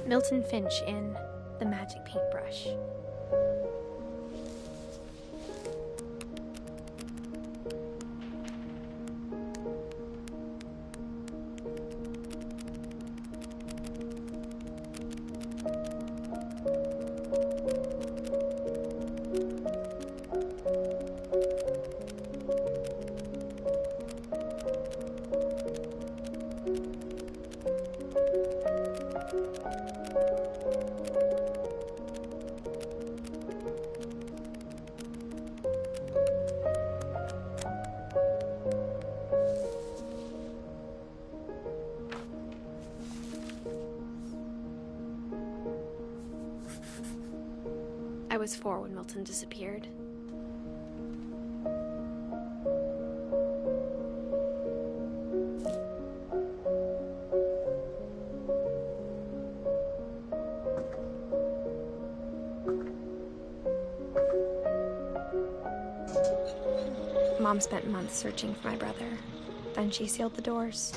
Milton Finch in The Magic Paintbrush. I was 4 when Milton disappeared. Mom spent months searching for my brother. Then she sealed the doors.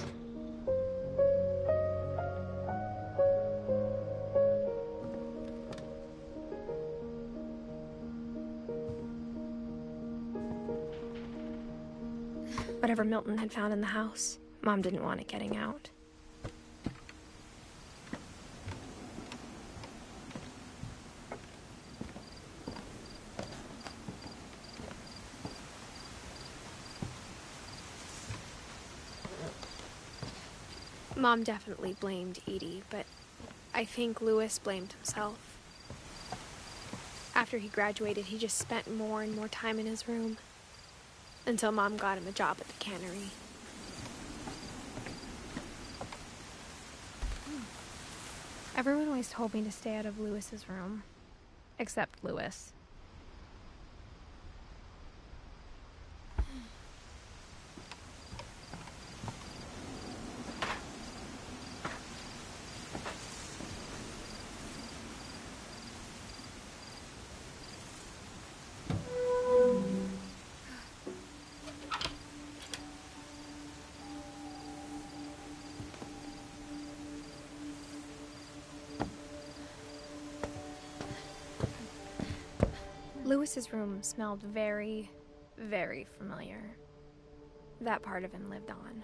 Whatever Milton had found in the house, Mom didn't want it getting out. Mom definitely blamed Edie, but I think Louis blamed himself. After he graduated, he just spent more and more time in his room. Until Mom got him a job at the cannery. Everyone always told me to stay out of Louis's room. Except Louis. Louis's room smelled very, very familiar. That part of him lived on.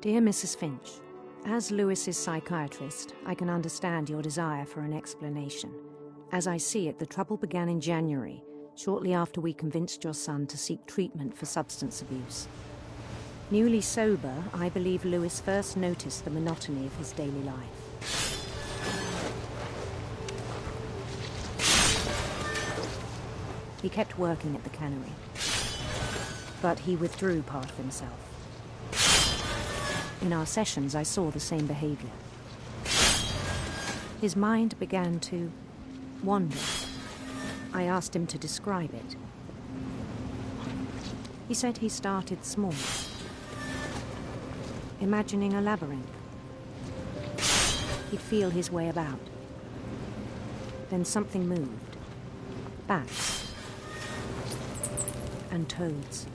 Dear Mrs. Finch, as Lewis's psychiatrist, I can understand your desire for an explanation. As I see it, the trouble began in January, shortly after we convinced your son to seek treatment for substance abuse. Newly sober, I believe Lewis first noticed the monotony of his daily life. He kept working at the cannery, but he withdrew part of himself. In our sessions, I saw the same behavior. His mind began to wander. I asked him to describe it. He said he started small, imagining a labyrinth. He'd feel his way about. Then something moved. Bats. And toads.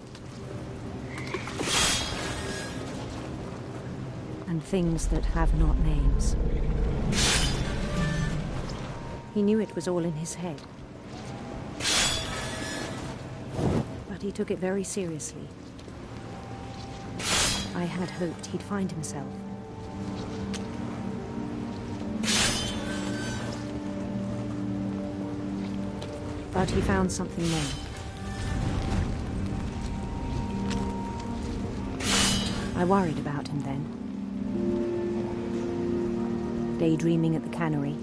And things that have not names. He knew it was all in his head. But he took it very seriously. I had hoped he'd find himself. But he found something more. I worried about him then. Daydreaming at the cannery.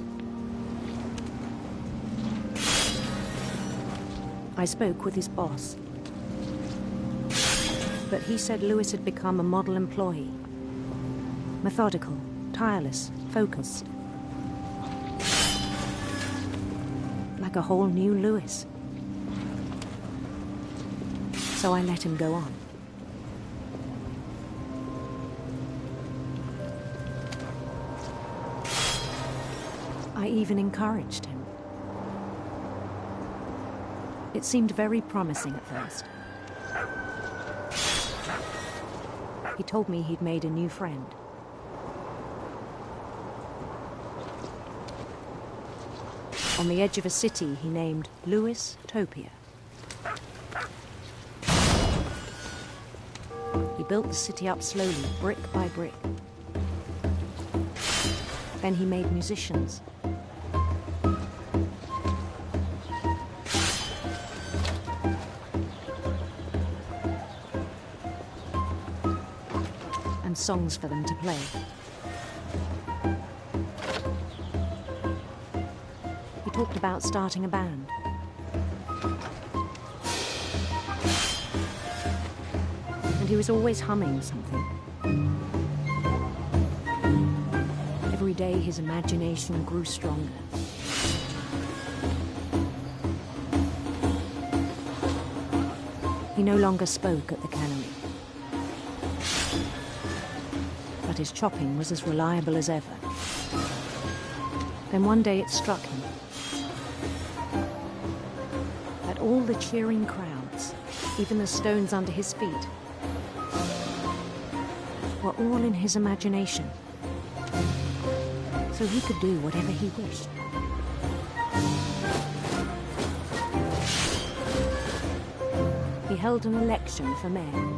I spoke with his boss. But he said Lewis had become a model employee. Methodical, tireless, focused. Like a whole new Lewis. So I let him go on. I even encouraged him. It seemed very promising at first. He told me he'd made a new friend. On the edge of a city he named Lewis Topia. He built the city up slowly, brick by brick. Then he made musicians. And songs for them to play. He talked about starting a band. And he was always humming something. Every day his imagination grew stronger. He no longer spoke at the cannery. But his chopping was as reliable as ever. Then one day it struck him that all the cheering crowds, even the stones under his feet, were all in his imagination. So he could do whatever he wished. He held an election for mayor.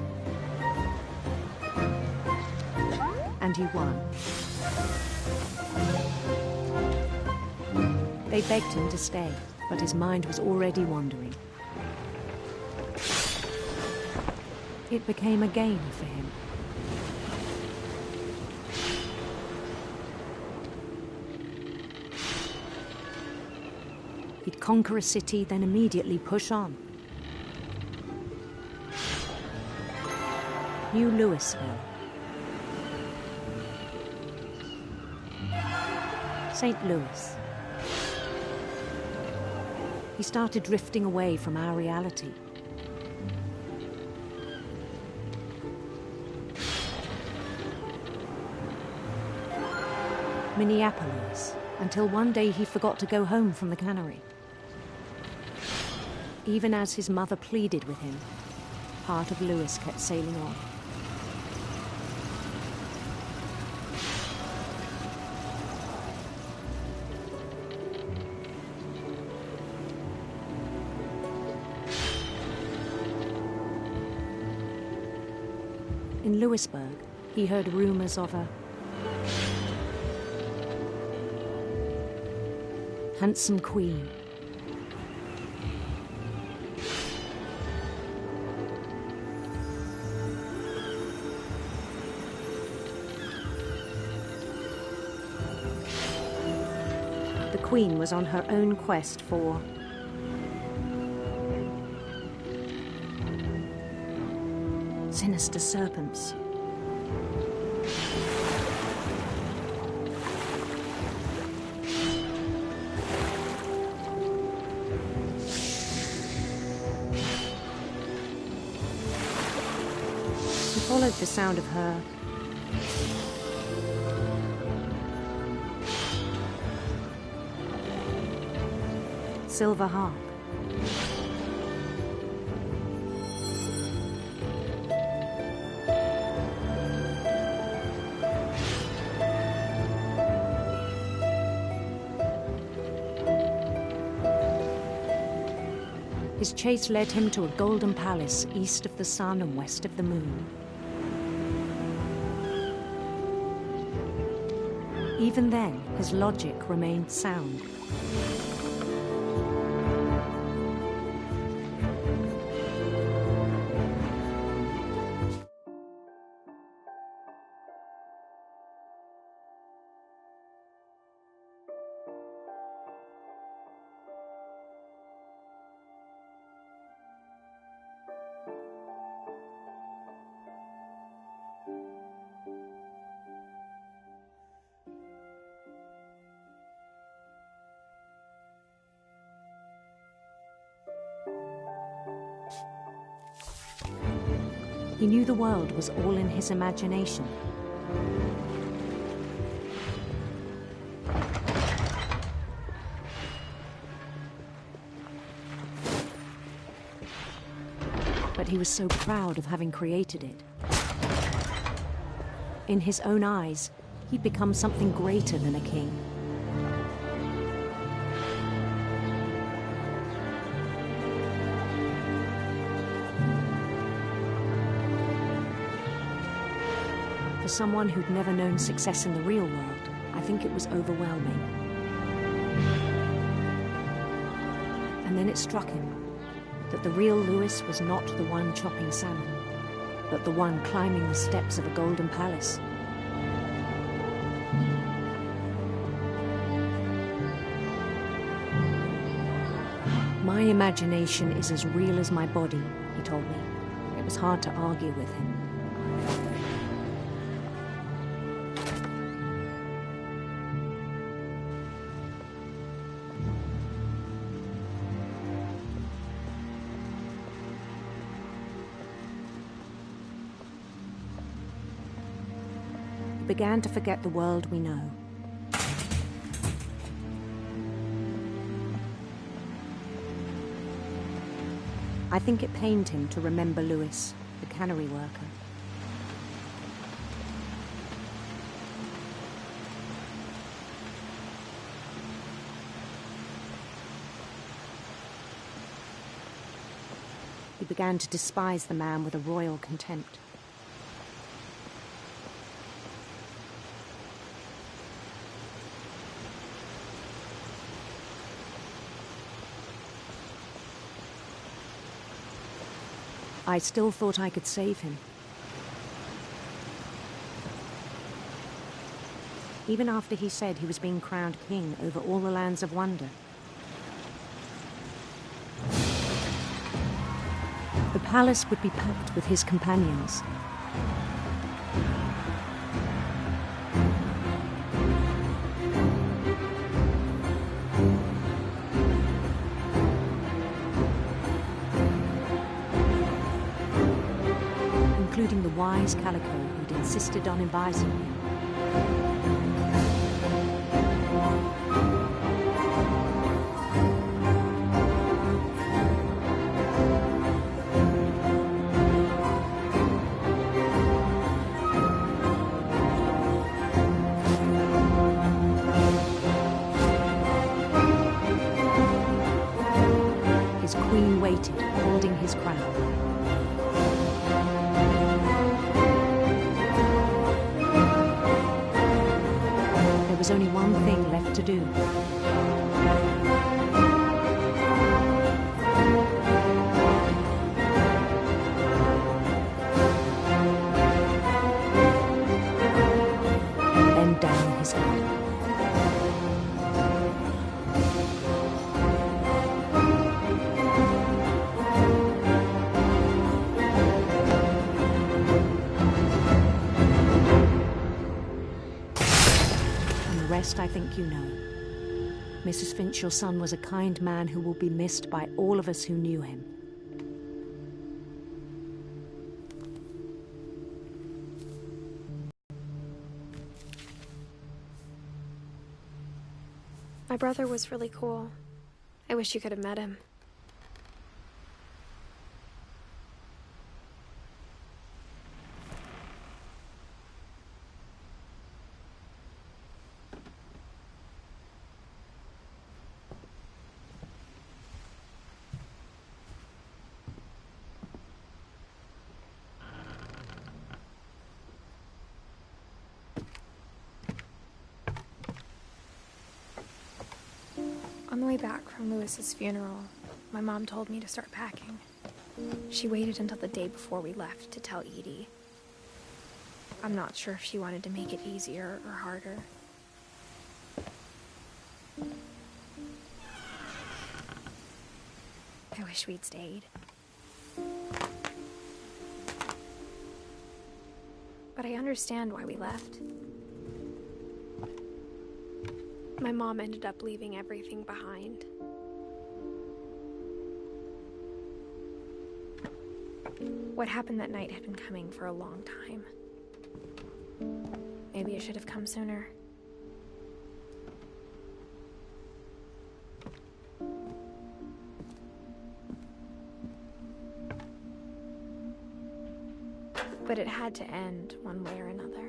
And he won. They begged him to stay, but his mind was already wandering. It became a game for him. He'd conquer a city, then immediately push on. New Louisville. St. Louis. He started drifting away from our reality. Minneapolis, until one day he forgot to go home from the cannery. Even as his mother pleaded with him, part of Lewis kept sailing on. In Lewisburg, He heard rumors of a handsome queen. The queen was on her own quest for sinister serpents. He followed the sound of her silver harp. His chase led him to a golden palace east of the sun and west of the moon. Even then, his logic remained sound. He knew the world was all in his imagination. But he was so proud of having created it. In his own eyes, he'd become something greater than a king. For someone who'd never known success in the real world, I think it was overwhelming. And then it struck him that the real Lewis was not the one chopping salmon, but the one climbing the steps of a golden palace. My imagination is as real as my body, he told me. It was hard to argue with him. Began to forget the world we know. I think it pained him to remember Lewis, the cannery worker. He began to despise the man with a royal contempt. I still thought I could save him. Even after he said he was being crowned king over all the lands of wonder. The palace would be packed with his companions. Including the wise Calico who'd insisted on advising him. His queen waited, holding his crown. was only one thing left to do. Bend down his head. I think you know. Mrs. Finch, your son was a kind man who will be missed by all of us who knew him. My brother was really cool. I wish you could have met him. On the way back from Lewis's funeral, my mom told me to start packing. She waited until the day before we left to tell Edie. I'm not sure if she wanted to make it easier or harder. I wish we'd stayed. But I understand why we left. My mom ended up leaving everything behind. What happened that night had been coming for a long time. Maybe it should have come sooner. But it had to end one way or another.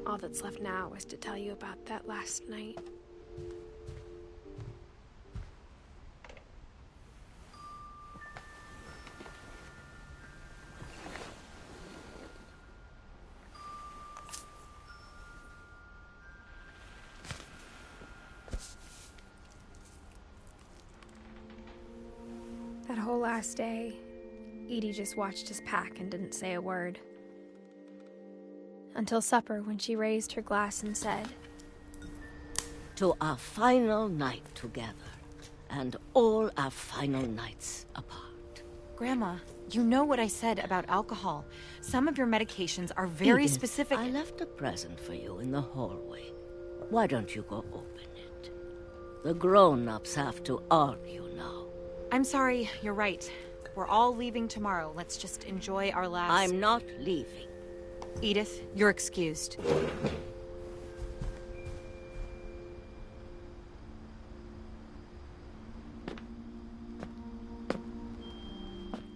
All that's left now is to tell you about that last night. That whole last day, Edie just watched us pack and didn't say a word. Until supper, when she raised her glass and said, "To our final night together, and all our final nights apart." Grandma, you know what I said about alcohol. Some of your medications are very Edith, specific. I left a present for you in the hallway. Why don't you go open it? The grown-ups have to argue now. I'm sorry, you're right. We're all leaving tomorrow. Let's just enjoy our last... I'm not leaving. Edith, you're excused.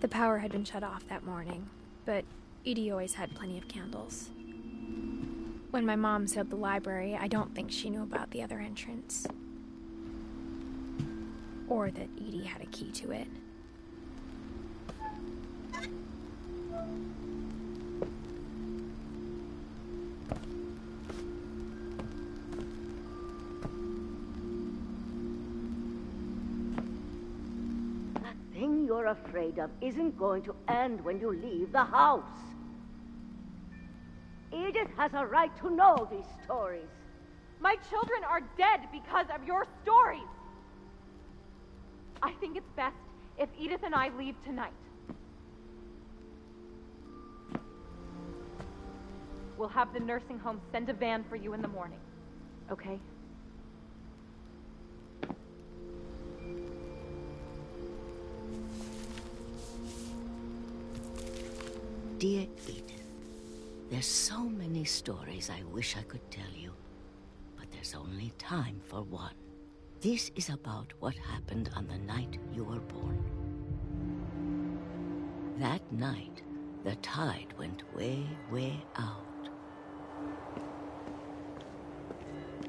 The power had been shut off that morning, but Edie always had plenty of candles. When my mom sealed the library, I don't think she knew about the other entrance. Or that Edie had a key to it. The thing you're afraid of isn't going to end when you leave the house. Edith has a right to know these stories. My children are dead because of your stories. I think it's best if Edith and I leave tonight. We'll have the nursing home send a van for you in the morning, okay? Dear Edith, there's so many stories I wish I could tell you, but there's only time for one. This is about what happened on the night you were born. That night, the tide went way, way out.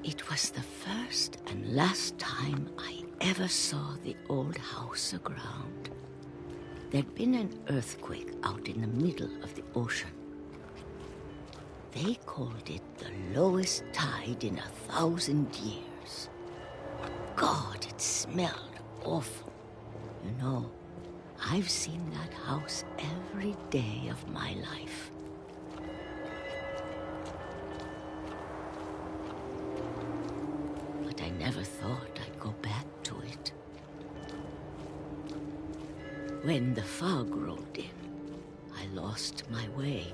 It was the first and last time I ever saw the old house aground. There'd been an earthquake out in the middle of the ocean. They called it the lowest tide in 1,000 years. God, it smelled awful. You know, I've seen that house every day of my life. But I never thought I'd go back to it. When the fog rolled in, I lost my way.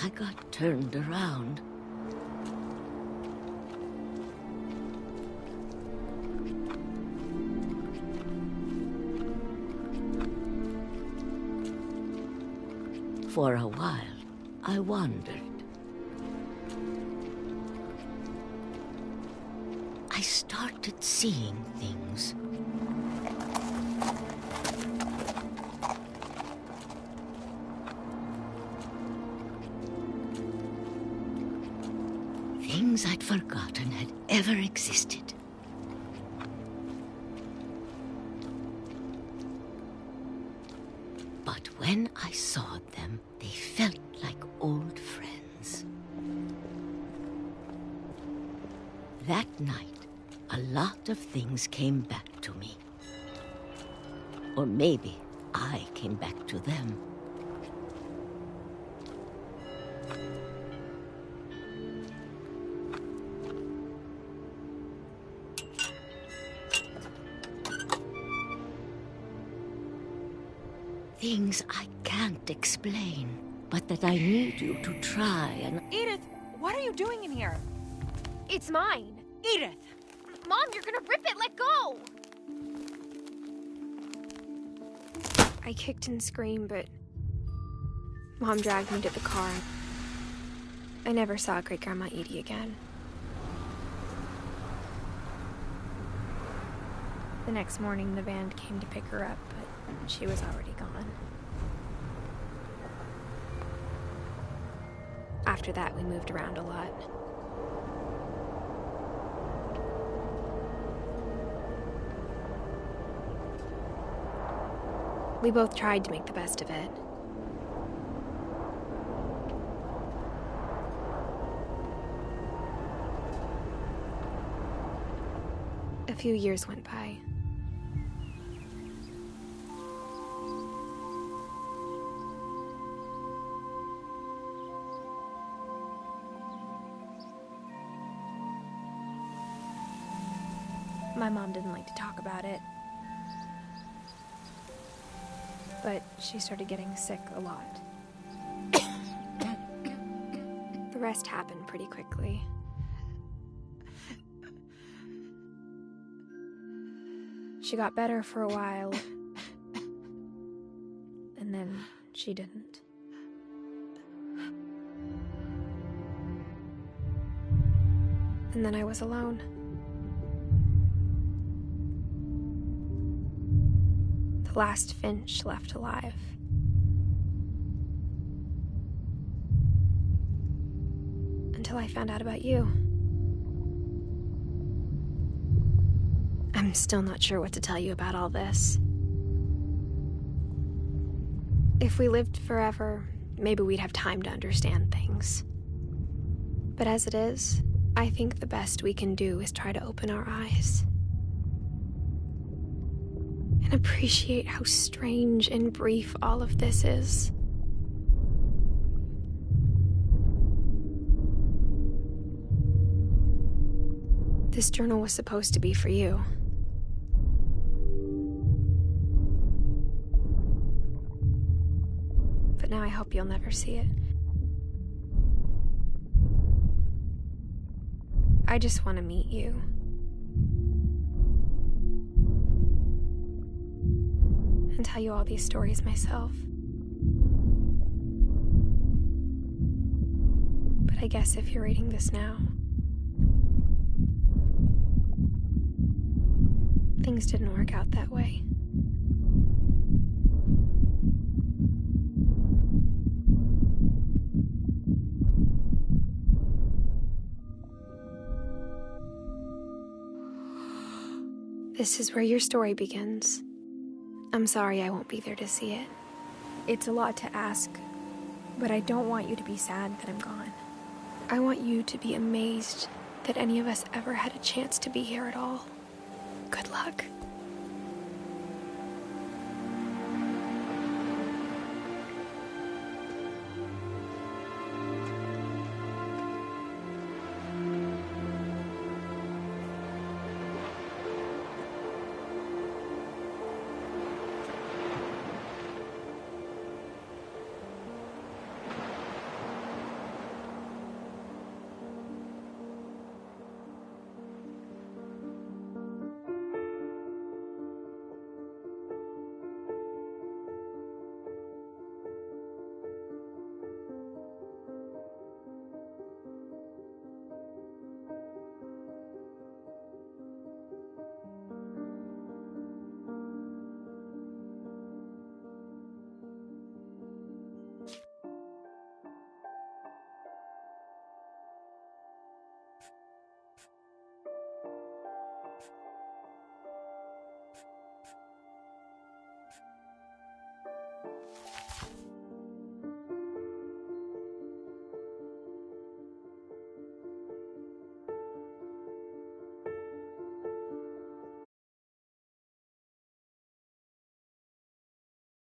I got turned around. For a while, I wandered. I started seeing things. Things I'd forgotten had ever existed. But when I saw them, they felt like old friends. That night, a lot of things came back to me. Or maybe I came back to them. Things I can't explain, but that I need you to try and... Edith, what are you doing in here? It's mine. Edith! Mom, you're gonna rip it! Let go! I kicked and screamed, but Mom dragged me to the car. I never saw Great-Grandma Edie again. The next morning, the van came to pick her up, but she was already gone. After that, we moved around a lot. We both tried to make the best of it. A few years went by. My mom didn't like to talk about it. But she started getting sick a lot. The rest happened pretty quickly. She got better for a while, and then she didn't. And then I was alone. The last Finch left alive. Until I found out about you. I'm still not sure what to tell you about all this. If we lived forever, maybe we'd have time to understand things. But as it is, I think the best we can do is try to open our eyes. And appreciate how strange and brief all of this is. This journal was supposed to be for you. But now I hope you'll never see it. I just want to meet you. And tell you all these stories myself. But I guess if you're reading this now, things didn't work out that way. This is where your story begins. I'm sorry I won't be there to see it. It's a lot to ask, but I don't want you to be sad that I'm gone. I want you to be amazed that any of us ever had a chance to be here at all. Good luck.